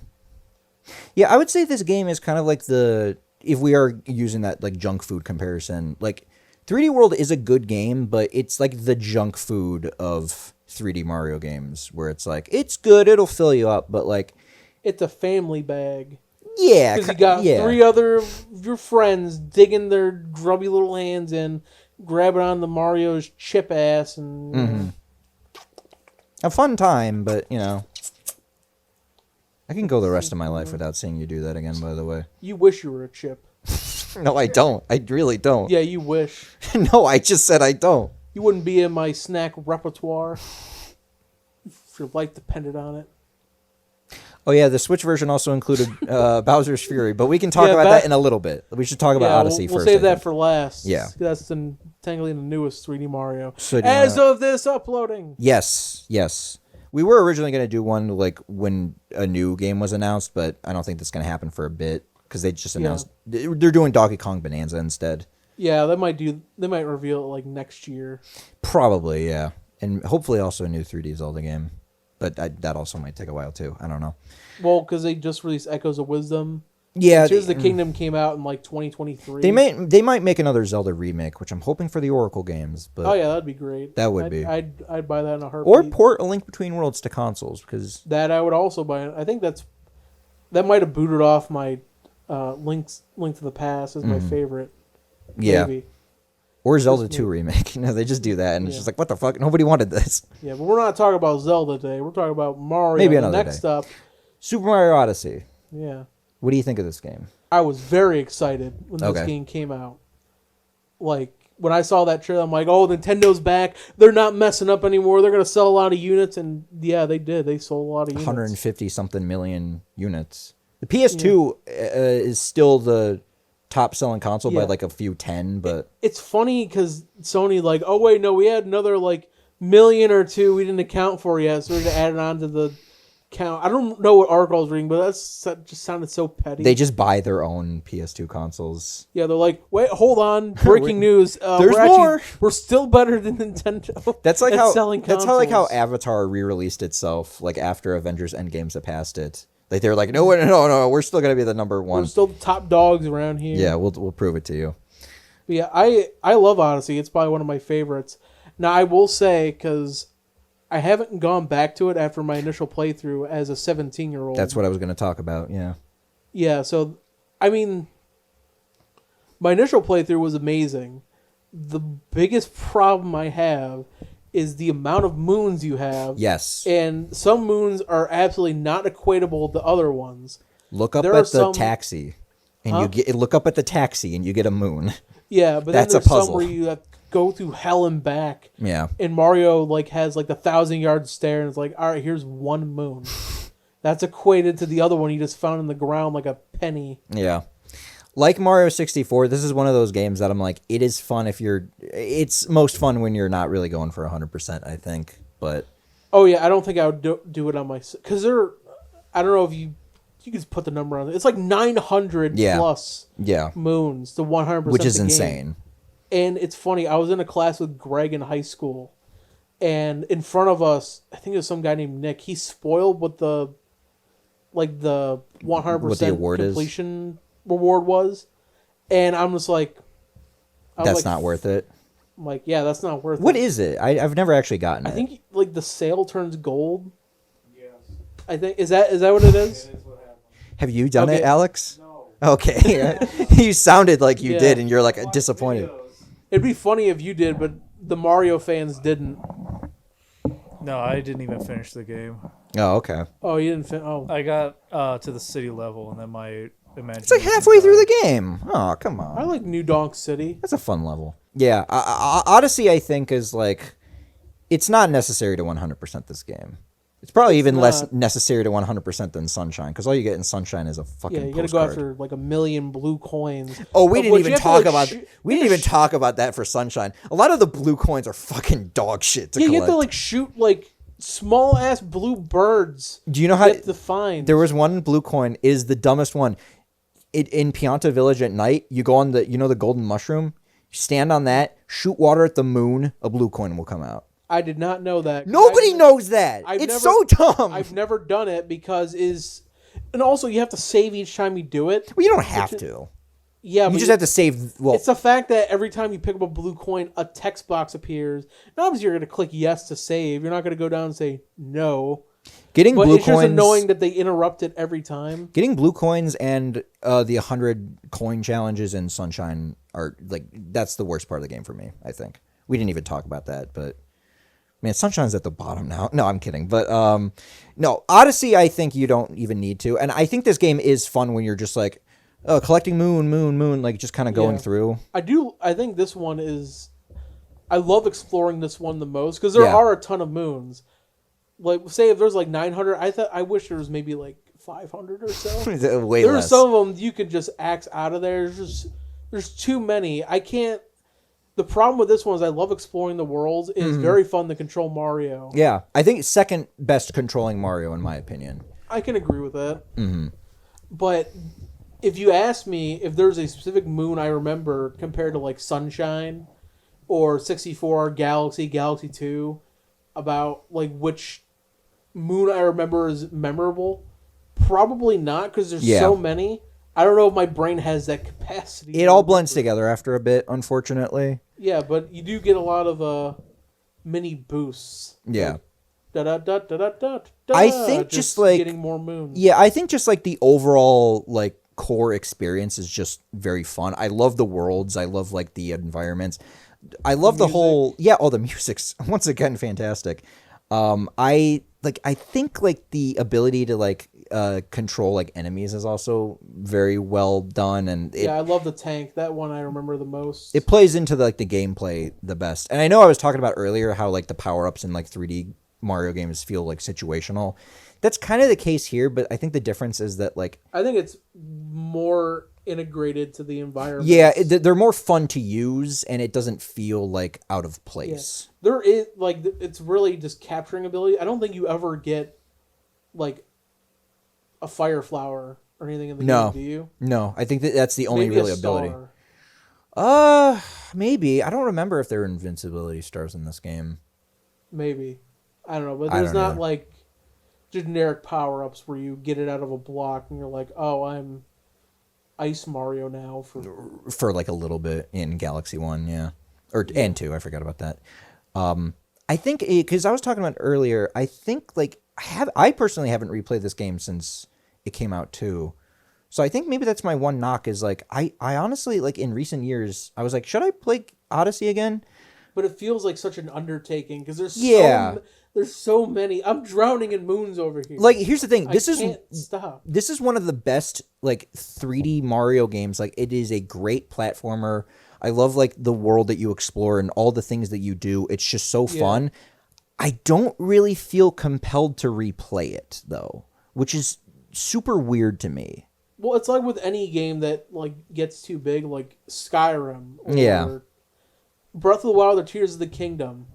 Yeah, I would say this game is kind of like if we are using that like junk food comparison, like 3D World is a good game, but it's like the junk food of 3D Mario games, where it's like, it's good, it'll fill you up, but like, it's a family bag. Yeah. Because you got three other of your friends digging their grubby little hands in, grabbing on the Mario's chip ass, and a fun time, but I can go the rest of my life without seeing you do that again, by the way. You wish you were a chip. No, I don't. I really don't. Yeah, you wish. No, I just said I don't. You wouldn't be in my snack repertoire if your life depended on it. Oh, yeah, the Switch version also included Bowser's Fury, but we can talk Yeah, about that in a little bit. We should talk about Odyssey we'll first. save I that think. for last. Yeah. That's technically the newest 3D Mario. So do you As wanna- of this uploading. Yes. We were originally going to do one like when a new game was announced, but I don't think that's going to happen for a bit because they just announced they're doing Donkey Kong Bonanza instead. Yeah, they might reveal it like next year. Probably, yeah, and hopefully also a new 3D Zelda game, but that also might take a while too. I don't know. Well, because they just released Echoes of Wisdom. Yeah, Tears of the Kingdom came out in like 2023. they might make another Zelda remake, which I'm hoping for the Oracle games. But Oh yeah, that'd be great. That would be. I'd buy that in a heartbeat. or port A Link Between Worlds to consoles because That I would also buy. I think that might have booted off my Link to the Past as my favorite. yeah, Maybe. or Zelda Just 2 remake. They just do that, and it's just like what the fuck? Nobody wanted this. Yeah, but we're not talking about Zelda today. We're talking about Mario. Maybe And another next day. up, Super Mario Odyssey. yeah, What do you think of this game? I was very excited when this Okay. game came out. Like when I saw that trailer, I'm like, "Oh, Nintendo's back! They're not messing up anymore. They're gonna sell a lot of units." And yeah, they did. They sold a lot of units. 150 something million units. The PS2 is still the top selling console by Yeah. like a few 10, but It's funny because Sony like, "Oh wait, no, we had another like million or two we didn't account for yet, so we're gonna add it on to the count." I don't know what article I was reading, but that just sounded so petty. they just buy their own PS2 consoles. Yeah, they're like, wait, hold on, breaking news. There's we're more. We're still better than Nintendo. That's like at how selling that's how like how consoles. Avatar re-released itself like after Avengers Endgame surpassed it. Like they're like, no, we're still gonna be the number one. We're still the top dogs around here. Yeah, we'll prove it to you. But yeah, I love Odyssey. It's probably one of my favorites. Now I will say because I haven't gone back to it after my initial playthrough as a 17-year-old. That's what I was gonna talk about. Yeah. Yeah, so I mean, my initial playthrough was amazing. The biggest problem I have is the amount of moons you have. Yes. And some moons are absolutely not equatable to other ones. Look up there at are the some- taxi, and Huh? you get look up at the taxi, and you get a moon. Yeah, but That's a then there's some puzzle. where you have to go through hell and back. Yeah. And Mario like has like the 1,000-yard stare, and it's like, all right, here's one moon. That's equated to the other one you just found in the ground like a penny. Yeah. Like Mario 64, this is one of those games that I'm like, it is fun it's most fun when you're not really going for 100%, I think. But Oh yeah, I don't think I would do it on my because I don't know if you can just put the number on it. It's like 900 Yeah. plus yeah, moons to 100%, which is the game. insane. And it's funny. I was in a class with Greg in high school, and in front of us, I think it was some guy named Nick. He spoiled what the 100% What the award is? completion reward was, and I'm just like, That's not worth it. I'm like, yeah, that's not worth What it. is it? I've never actually gotten it. I think like the sail turns gold. Yes. I think is that what it is? Have you done Okay. it, Alex? No. Okay. You sounded like you Yeah. did, and you're like disappointed. It'd be funny if you did, but the Mario fans didn't. No, I didn't even finish the game. Oh, okay. Oh, you didn't. Oh, I got to the city level, and then my imagination. It's like halfway through the game. Oh, come on. I like New Donk City. That's a fun level. Yeah, Odyssey, I think, is like, it's not necessary to 100% this game. It's probably even less not. necessary to 100% than Sunshine, because all you get in Sunshine is a fucking Yeah, you gotta postcard. go after like 1,000,000 blue coins. Oh, we Of didn't which even you have to, talk like, about shoot- we you didn't have even to talk about that for Sunshine. A lot of the blue coins are fucking dog shit to Yeah, you collect. have to like shoot like small ass blue birds. Do you know how You have to find. there was one blue coin is the dumbest one. In Pianta Village at night, you go on the the golden mushroom, you stand on that, shoot water at the moon, a blue coin will come out. I did not know that. Nobody knows that. I've It's never- so dumb. I've never done it because and also you have to save each time you do it. Well, you don't have to. Yeah, You but just have to save. Well, It's the fact that every time you pick up a blue coin, a text box appears. Now, obviously, you're going to click yes to save. You're not going to go down and say no. getting But blue it's just coins. annoying that they interrupt it every time. Getting blue coins and the 100 coin challenges in Sunshine are like that's the worst part of the game for me. I think we didn't even talk about that, but Man, Sunshine's at the bottom now. No, I'm kidding. But no, Odyssey, I think you don't even need to. And I think this game is fun when you're just like, collecting moon, like just kind of going through. I think this one is. I love exploring this one the most because there are a ton of moons. Like, say if there's like 900, I wish there was maybe like 500 or so. Way There's less. some of them you could just axe out of there. There's too many. I can't. The problem with this one is I love exploring the worlds. It is very fun to control Mario. Yeah, I think it's second best controlling Mario in my opinion. I can agree with that. Mm-hmm. But if you ask me if there's a specific moon I remember compared to like Sunshine or 64, Galaxy 2, about like which moon I remember is memorable, probably not because there's so many. I don't know if my brain has that capacity. It all blends together after a bit, unfortunately. Yeah, but you do get a lot of mini boosts. Yeah. I think just like getting more moons. Yeah, I think just like the overall like core experience is just very fun. I love the worlds. I love like the environments. I love the whole the music's once again fantastic. I think like the ability to like control like enemies is also very well done, and I love the tank. That one I remember the most. It plays into the gameplay the best. And I know I was talking about earlier how like the power-ups in like 3D Mario games feel like situational. That's kind of the case here, but I think the difference is that like I think it's more integrated to the environment. Yeah, they're more fun to use, and it doesn't feel like out of place. Yeah. There is like it's really just capturing ability. I don't think you ever get like a fire flower or anything in the game, do you? No, I think that's the only Maybe really a star. ability. Maybe. I don't remember if there are invincibility stars in this game. Maybe. I don't know, but there's not like generic power-ups where you get it out of a block and you're like, oh, I'm Ice Mario now for like a little bit in Galaxy 1, and 2, I forgot about that. I think because I was talking about earlier, I think like I personally haven't replayed this game since it came out too. So I think maybe that's my one knock is like I honestly like in recent years I was like, should I play Odyssey again? But it feels like such an undertaking because there's there's so many. I'm drowning in moons over here. Like, here's the thing. I can't stop. This is one of the best, like, 3D Mario games. Like, it is a great platformer. I love, like, the world that you explore and all the things that you do. It's just so fun. I don't really feel compelled to replay it, though, which is super weird to me. Well, it's like with any game that, like, gets too big, like Skyrim or Breath of the Wild or Tears of the Kingdom.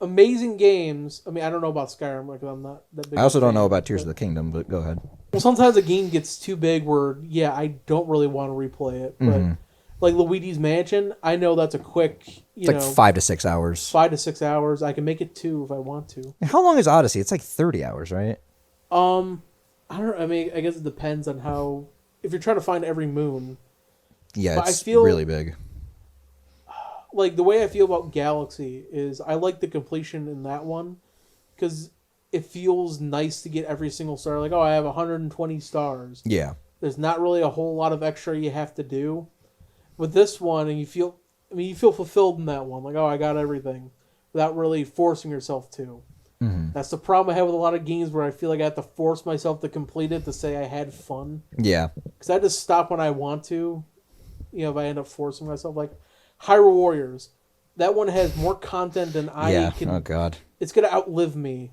Amazing games. I mean, I don't know about Skyrim because I'm not that big. I also don't know about Tears of the Kingdom, but go ahead. Well, sometimes a game gets too big where, I don't really want to replay it. But like Luigi's Mansion, I know that's a quick, It's like 5 to 6 hours. 5 to 6 hours. I can make it 2 if I want to. How long is Odyssey? It's like 30 hours, right? I don't know. I mean, I guess it depends on how. If you're trying to find every moon. Yeah, but it's really big. Like, the way I feel about Galaxy is I like the completion in that one because it feels nice to get every single star. Like, oh, I have 120 stars. Yeah. There's not really a whole lot of extra you have to do. With this one, and you feel fulfilled in that one. Like, oh, I got everything without really forcing yourself to. Mm-hmm. That's the problem I have with a lot of games where I feel like I have to force myself to complete it to say I had fun. Yeah. Because I just stop when I want to. If I end up forcing myself. Like, Hyrule Warriors. That one has more content than I can. Oh, God. It's going to outlive me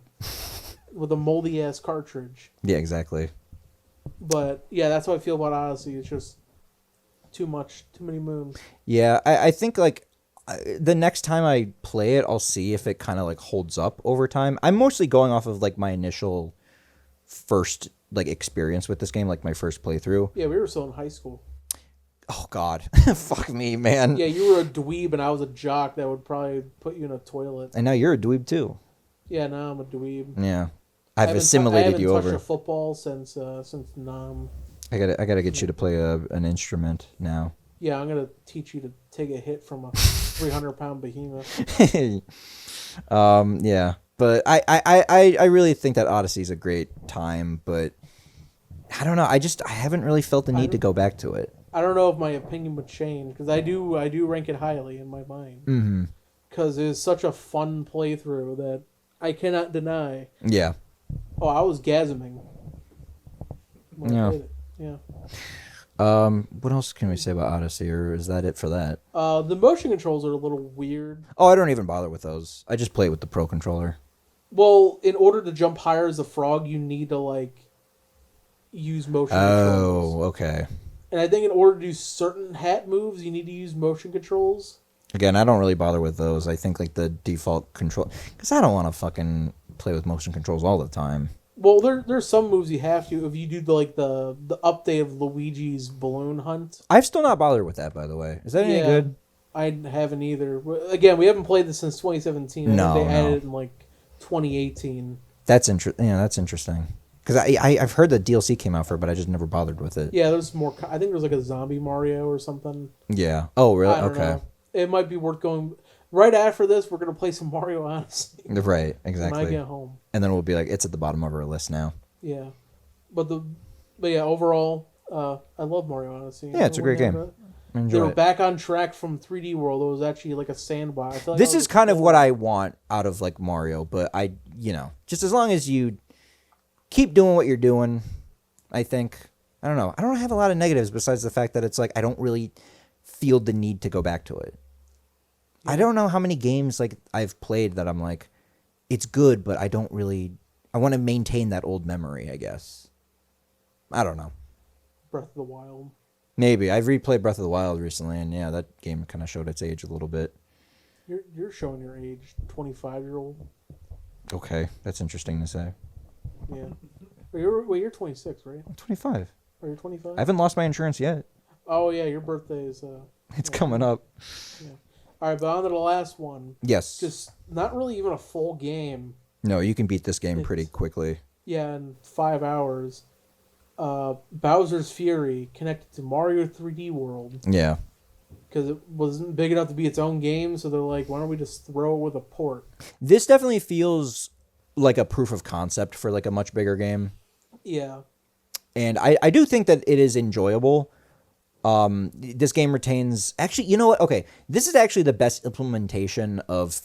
with a moldy-ass cartridge. Yeah, exactly. But, that's how I feel about Odyssey. It's just too much. Too many moons. Yeah, I think, like, the next time I play it, I'll see if it kind of, like, holds up over time. I'm mostly going off of, like, my initial first, like, experience with this game, like, my first playthrough. Yeah, we were still in high school. Oh, God. Fuck me, man. Yeah, you were a dweeb and I was a jock that would probably put you in a toilet. And now you're a dweeb, too. Yeah, now I'm a dweeb. Yeah. I've assimilated you over. I haven't touched a football since Nam. I gotta get you to play an instrument now. Yeah, I'm gonna teach you to take a hit from a 300-pound behemoth. Yeah, but I really think that Odyssey is a great time, but I don't know. I haven't really felt the need to go back to it. I don't know if my opinion would change because I do rank it highly in my mind. Because it's such a fun playthrough that I cannot deny. Yeah. Oh, I was gasming when I Yeah. played it. Yeah. What else can we say about Odyssey, or is that it for that? The motion controls are a little weird. Oh, I don't even bother with those. I just play with the Pro controller. Well, in order to jump higher as a frog, you need to like use motion controls. Oh, okay. And I think in order to do certain hat moves, you need to use motion controls. Again, I don't really bother with those. I think like the default control, because I don't want to fucking play with motion controls all the time. Well, there's some moves you have to if you do the update of Luigi's balloon hunt. I've still not bothered with that, by the way. Is that any Yeah. good? I haven't either. Again, we haven't played this since 2017. No, I think they added no. it in like 2018. That's interesting. Yeah, that's interesting. Because I've heard the DLC came out for it, but I just never bothered with it. Yeah, there's more. I think there's like a zombie Mario or something. Yeah. Oh, really? I don't Okay. know. It might be worth going. Right after this, we're gonna play some Mario Odyssey Right. when I Exactly. get home. And then we'll be like, it's at the bottom of our list now. Yeah, but yeah, overall, I love Mario Odyssey. Yeah, it's a great game. They Enjoy were it. back on track from 3D World. It was actually like a sandbox. I feel like This that was is kind of cool. what I want out of like Mario, but just as long as you keep doing what you're doing, I think. I don't know. I don't have a lot of negatives besides the fact that it's like I don't really feel the need to go back to it. I don't know how many games like I've played that I'm like, it's good, but I don't really. I want to maintain that old memory, I guess. I don't know. Breath of the Wild. Maybe I've replayed Breath of the Wild recently, and yeah, that game kind of showed its age a little bit. You're showing your age, 25-year-old. Okay, that's interesting to say. Yeah. You're 26, right? I'm 25. Or you're 25? I haven't lost my insurance yet. Oh yeah, your birthday is. It's coming up. All right, but on to the last one. Yes. Just not really even a full game. No, you can beat this game pretty It's- quickly. Yeah, in 5 hours. Bowser's Fury connected to Mario 3D World Yeah. because it wasn't big enough to be its own game. So they're like, why don't we just throw it with a port? This definitely feels like a proof of concept for like a much bigger game. Yeah. And I do think that it is enjoyable. This game retains... Actually, you know what? Okay, this is actually the best implementation of...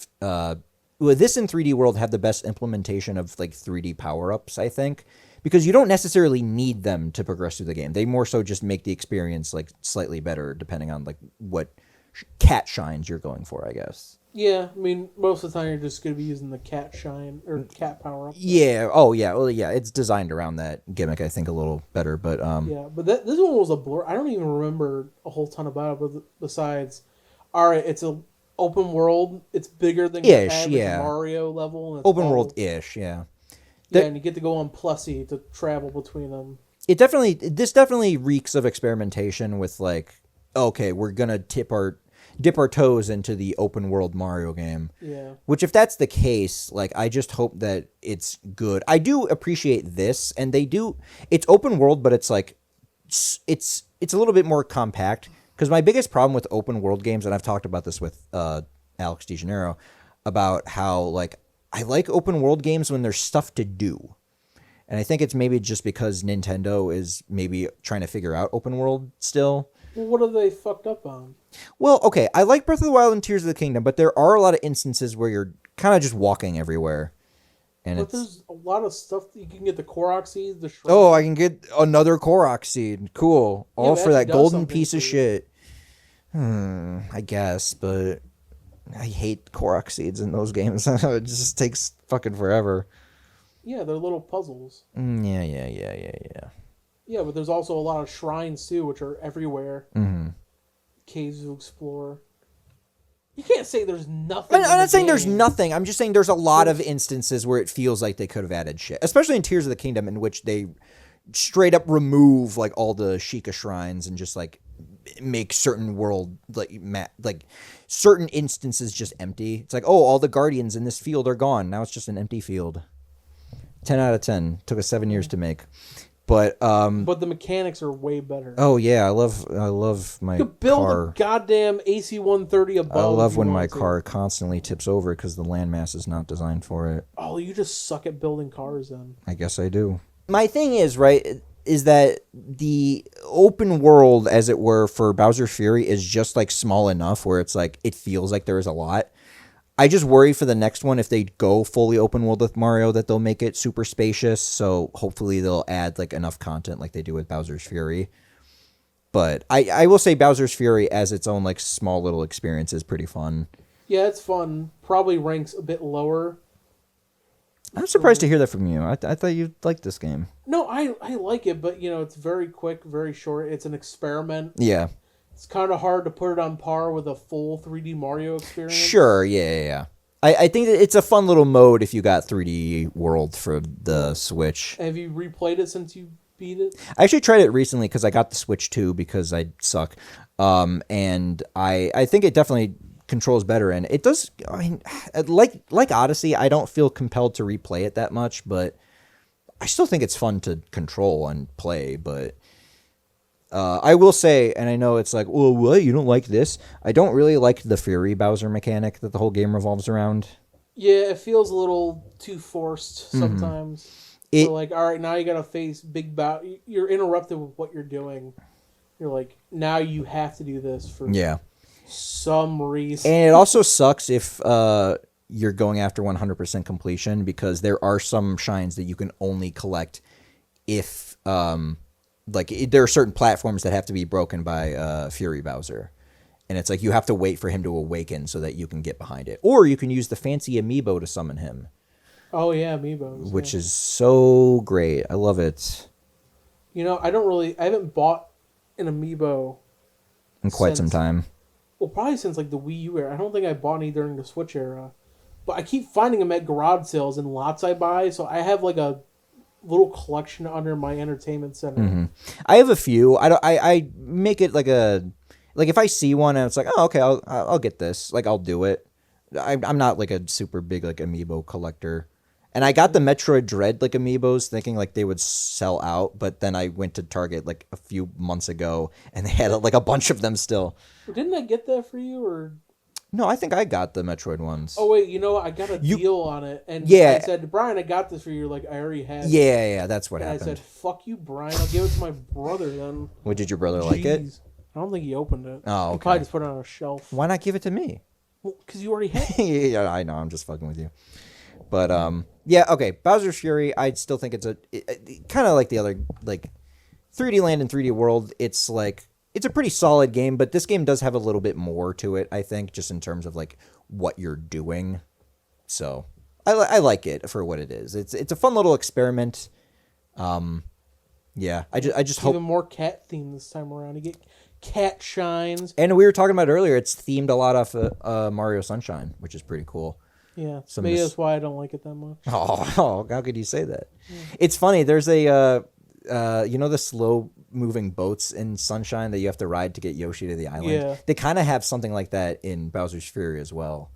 this and 3D World have the best implementation of like 3D power-ups, I think. Because you don't necessarily need them to progress through the game. They more so just make the experience like slightly better depending on like what cat shines you're going for, I guess. Yeah, I mean, most of the time you're just going to be using the cat shine or cat power up. Yeah. Oh, yeah. Well, yeah. It's designed around that gimmick, I think, a little better. But Yeah, but this one was a blur. I don't even remember a whole ton about it. But besides, all right, it's a open world. It's bigger than your Ish, average yeah. Mario level. And it's open all- world-ish, yeah. Yeah, and you get to go on Plussy to travel between them. This definitely reeks of experimentation with like, okay, we're gonna dip our toes into the open world Mario game. Yeah. Which, if that's the case, like, I just hope that it's good. I do appreciate this, and they do. It's open world, but it's like, it's a little bit more compact. Because my biggest problem with open world games, and I've talked about this with Alex DeGeneiro, about how like I like open world games when there's stuff to do. And I think it's maybe just because Nintendo is maybe trying to figure out open world still. Well, what are they fucked up on? Well, okay, I like Breath of the Wild and Tears of the Kingdom, but there are a lot of instances where you're kind of just walking everywhere. And But there's a lot of stuff that you can get the Korok seeds, the shrine. oh, I can get another Korok seed. Cool. All it for that actually does golden something piece of for you. shit. I guess, but I hate Korok seeds in those games. It just takes fucking forever. Yeah, they're little puzzles. Yeah. Yeah, but there's also a lot of shrines too, which are everywhere. Mm-hmm. Caves to explore. You can't say there's nothing. I'm in not the saying there's game. nothing. I'm just saying there's a lot of instances where it feels like they could have added shit, especially in Tears of the Kingdom, in which they straight up remove like all the Sheikah shrines and just like make certain world like certain instances just empty. It's like, oh, all the guardians in this field are gone. Now it's just an empty field. 10 out of 10. Took us 7 years to make. But But the mechanics are way better. oh yeah, I love my You could build car. a goddamn AC-130 above. I love if you when my want to. car constantly tips over because the landmass is not designed for it. Oh, you just suck at building cars then. I guess I do. My thing is, right, is that the open world, as it were, for Bowser's Fury is just like small enough where it's like it feels like there is a lot. I just worry for the next one if they go fully open world with Mario that they'll make it super spacious. So hopefully they'll add like enough content like they do with Bowser's Fury. But I will say Bowser's Fury as its own like small little experience is pretty fun. Yeah, it's fun. Probably ranks a bit lower. I'm surprised to hear that from you. I thought you liked this game. No, I like it, but it's very quick, very short. It's an experiment. Yeah. It's kind of hard to put it on par with a full 3D Mario experience. Sure, yeah. I think that it's a fun little mode if you got 3D World for the Switch. Have you replayed it since you beat it? I actually tried it recently because I got the Switch 2 because I suck. And I think it definitely controls better, and it does. I mean, like Odyssey, I don't feel compelled to replay it that much, but I still think it's fun to control and play. But I will say, and I know it's like, well, what, you don't like this? I don't really like the Fury Bowser mechanic that the whole game revolves around. Yeah, it feels a little too forced sometimes. So like, all right, now you gotta face Big Bow. You're interrupted with what you're doing. You're like, now you have to do this for some reason. And it also sucks if you're going after 100% completion, because there are some shines that you can only collect if there are certain platforms that have to be broken by Fury Bowser. And it's like you have to wait for him to awaken so that you can get behind it. Or you can use the fancy amiibo to summon him. Oh, yeah, amiibos. Which is so great. I love it. I haven't bought an amiibo In quite some time. Well, probably since like the Wii U era. I don't think I bought any during the Switch era. But I keep finding them at garage sales and lots I buy, so I have like a little collection under my entertainment center. Mm-hmm. I have a few. I make it like if I see one and it's like, oh, okay, I'll get this. Like, I'll do it. I'm not like a super big like amiibo collector. And I got the Metroid Dread like amiibos thinking like they would sell out, but then I went to Target like a few months ago and they had like a bunch of them still. Didn't I get that for you, or? No, I think I got the Metroid ones. Oh wait, I got a deal on it, and Yeah. I said, Brian, I got this for you. Like, I already had it. Yeah, that's what And happened. I said, fuck you, Brian. I'll give it to my brother then. What, did your brother like it? Jeez. I don't think he opened it. Oh, He okay. probably just put it on a shelf. Why not give it to me? Well, because you already had it. Yeah, I know. I'm just fucking with you. But yeah, okay. Bowser's Fury. I still think it's kind of like the other 3D Land and 3D World. It's a pretty solid game, but this game does have a little bit more to it. I think just in terms of like what you're doing. So I like it for what it is. It's a fun little experiment. Yeah, I just hope Even more cat themed this time around. You get cat shines. And we were talking about earlier. It's themed a lot off Mario Sunshine, which is pretty cool. Yeah, Some maybe of this- that's why I don't like it that much. Oh, how could you say that? It's funny. There's the slow moving boats in Sunshine that you have to ride to get Yoshi to the island. Yeah. They kind of have something like that in Bowser's Fury as well,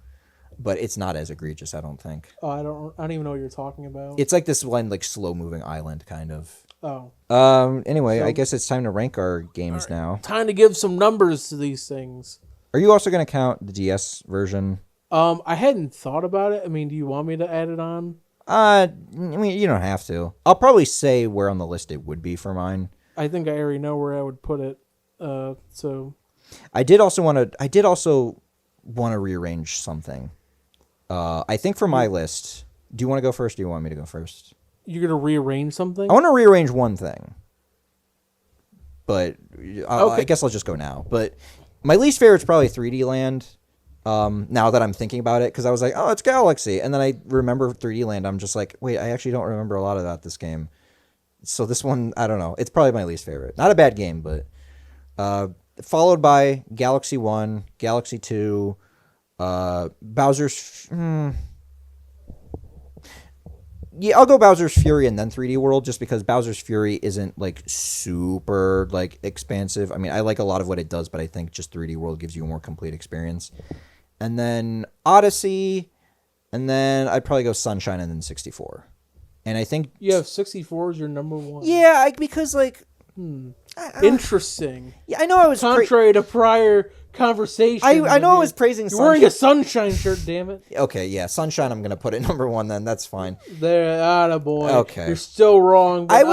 but it's not as egregious, I don't think. Oh, I don't even know what you're talking about. It's like this one slow moving island kind of. Oh. Anyway, So- I guess it's time to rank our games now. Time to give some numbers to these things. Are you also going to count the DS version? I hadn't thought about it. I mean, do you want me to add it on? I mean, you don't have to. I'll probably say where on the list it would be for mine. I think I already know where I would put it. So I did also want to rearrange something. I think for my list, do you want to go first? Or do you want me to go first? you're gonna rearrange something? I want to rearrange one thing, but I Okay. guess I'll just go now. But my least favorite is probably 3D Land. Now that I'm thinking about it, because I was like, oh, it's Galaxy, and then I remember 3D Land. I'm just like, wait, I actually don't remember a lot about this game. So this one, I don't know. It's probably my least favorite. Not a bad game, but followed by Galaxy 1, Galaxy 2, Bowser's. Yeah, I'll go Bowser's Fury and then 3D World, just because Bowser's Fury isn't like super like expansive. I mean, I like a lot of what it does, but I think just 3D World gives you a more complete experience. And then Odyssey, and then I'd probably go Sunshine and then 64. And I think You have 64 as your number one. yeah, because like Interesting. yeah, I know I was Contrary to prior conversation. I know I was praising You're wearing a Sunshine. sunshine shirt, damn it. Okay, yeah, Sunshine. I'm gonna put it number one. Then that's fine. There, attaboy. Okay. You're still wrong, but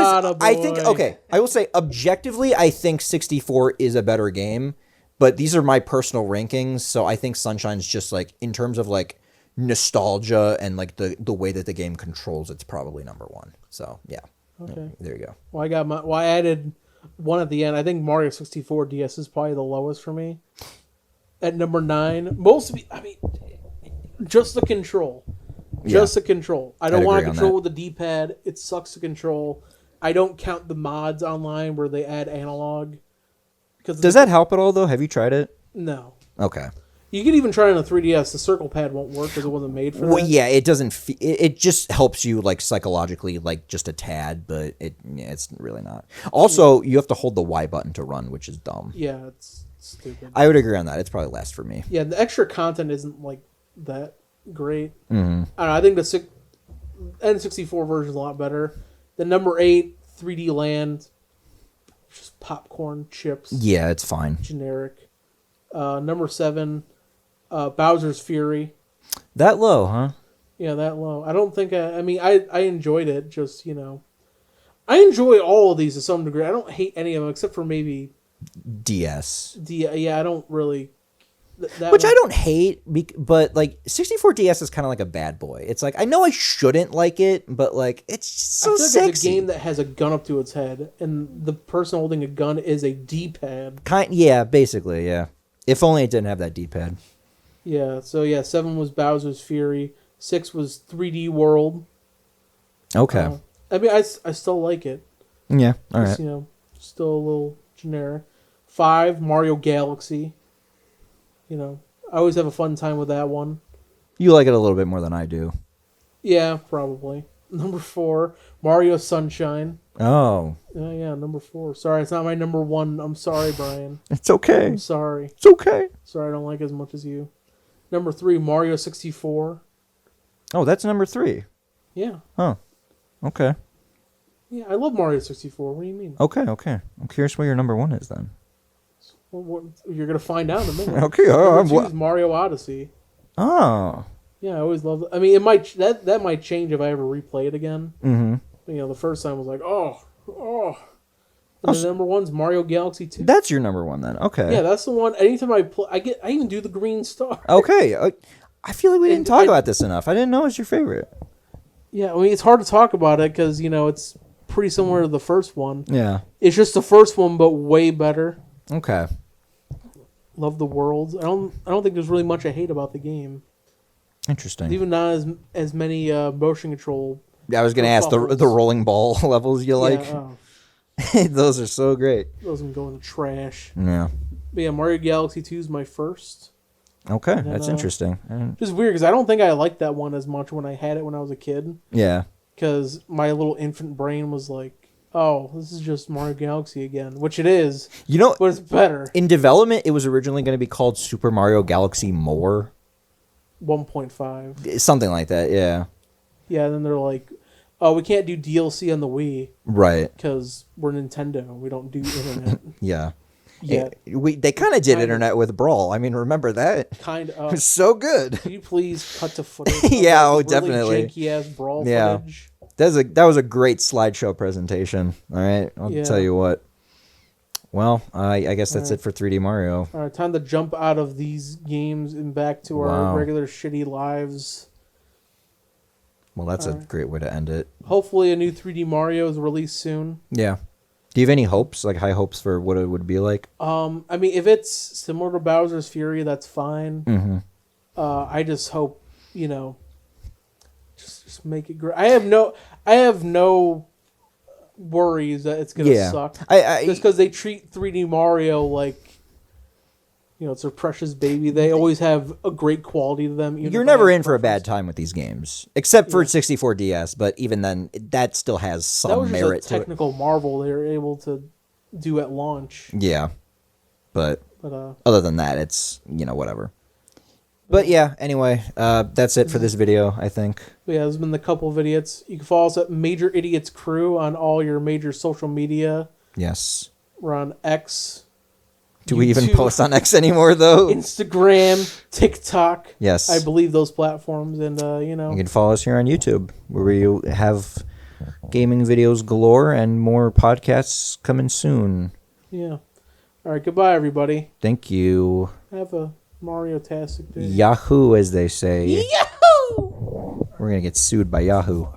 I think okay. I will say objectively, I think 64 is a better game, but these are my personal rankings. So I think Sunshine's just like in terms of like nostalgia and like the way that the game controls, it's probably number one. So yeah. Okay. There you go. Well, I added one at the end. I think Mario 64 DS is probably the lowest for me. At number 9, just the control. Just the control. I don't want to control with the D-pad. It sucks to control. I don't count the mods online where they add analog. Does that help at all, though? Have you tried it? No. Okay. You could even try it on a 3DS. The circle pad won't work because it wasn't made for that. Well, yeah, it doesn't. It just helps you like psychologically, like just a tad, but it's really not. Also, you have to hold the Y button to run, which is dumb. Yeah, it's stupid. I would agree on that. It's probably last for me. Yeah, the extra content isn't like that great. Mm-hmm. I don't know. I think the N64 version is a lot better. The number 8, 3D Land, just popcorn chips. Yeah, it's fine. Generic. Number 7, Bowser's Fury. That low, huh? Yeah, that low. I don't think I enjoyed it. Just I enjoy all of these to some degree. I don't hate any of them except for maybe DS. Yeah, I don't really. Which I don't hate, but like 64 DS is kind of like a bad boy. It's like I know I shouldn't like it, but like it's just so I feel like sexy. it's a game that has a gun up to its head, and the person holding a gun is a D-pad. Yeah, basically, yeah. If only it didn't have that D-pad. Yeah, so 7 was Bowser's Fury. 6 was 3D World. Okay. I still like it. Yeah, all Just, right. Still a little generic. 5, Mario Galaxy. I always have a fun time with that one. You like it a little bit more than I do. Yeah, probably. Number 4, Mario Sunshine. Oh. Yeah, number 4. Sorry, it's not my number 1. I'm sorry, Brian. It's okay. I'm sorry. It's okay. Sorry, I don't like it as much as you. Number 3, Mario 64. Oh, that's number 3. Yeah. Huh. Okay. Yeah, I love Mario 64. What do you mean? Okay. I'm curious what your number 1 is then. What, you're going to find out in a minute. Okay. Number 2 is Mario Odyssey. Oh. Yeah, I always love it. I mean, it might that might change if I ever replay it again. Mm-hmm. The first time was like, oh. And the number 1's Mario Galaxy 2. That's your number 1 then. Okay. Yeah, that's the one. Anytime I play, I even do the green star. Okay. I feel like we didn't talk about this enough. I didn't know it was your favorite. Yeah, I mean, it's hard to talk about it because, it's pretty similar to the first one. Yeah. It's just the first one, but way better. Okay. Love the worlds. I don't think there's really much I hate about the game. Interesting. Even not as many motion control. I was going to ask the rolling ball levels you like. Those are so great. Those can go in the trash. Yeah. But yeah, Mario Galaxy 2 is my first. Okay, then, that's interesting. Just weird because I don't think I liked that one as much when I had it when I was a kid. Yeah. Because my little infant brain was like, oh, this is just Mario Galaxy again, which it is. But it's better. In development, it was originally going to be called Super Mario Galaxy More. 1.5. Something like that, yeah. Yeah, and then they're like, oh, we can't do DLC on the Wii. Right. Because we're Nintendo. We don't do internet. Yeah. Yeah. They kind of did internet with Brawl. I mean, remember that? Kind of. It was so good. Can you please cut to footage? Yeah, really definitely. Janky-ass Brawl Yeah. footage. That was a great slideshow presentation. All right, I'll tell you what. Well, I guess that's it for 3D Mario. All right, time to jump out of these games and back to our regular shitty lives. Well, that's a great way to end it. Hopefully, a new 3D Mario is released soon. Yeah. Do you have any hopes, like high hopes for what it would be like? I mean, if it's similar to Bowser's Fury, that's fine. Mm-hmm. I just hope, just make it great. I have no worries that it's gonna suck. Just because they treat 3D Mario like, it's their precious baby. They always have a great quality to them. You're never in for a bad time with these games, except for 64 DS. But even then, that still has some that was merit just a technical marvel they were able to do at launch. Yeah, but other than that, it's whatever. But yeah, anyway, that's it for this video, I think. But yeah, there's been the couple of idiots. You can follow us at Major Idiots Crew on all your major social media. Yes. We're on X. Do we even post on X anymore, though? Instagram, TikTok. Yes. I believe those platforms. And, You can follow us here on YouTube, where we have gaming videos galore and more podcasts coming soon. Yeah. All right, goodbye, everybody. Thank you. Have a Mario-tastic day. Yahoo, as they say. Yahoo! We're gonna get sued by Yahoo.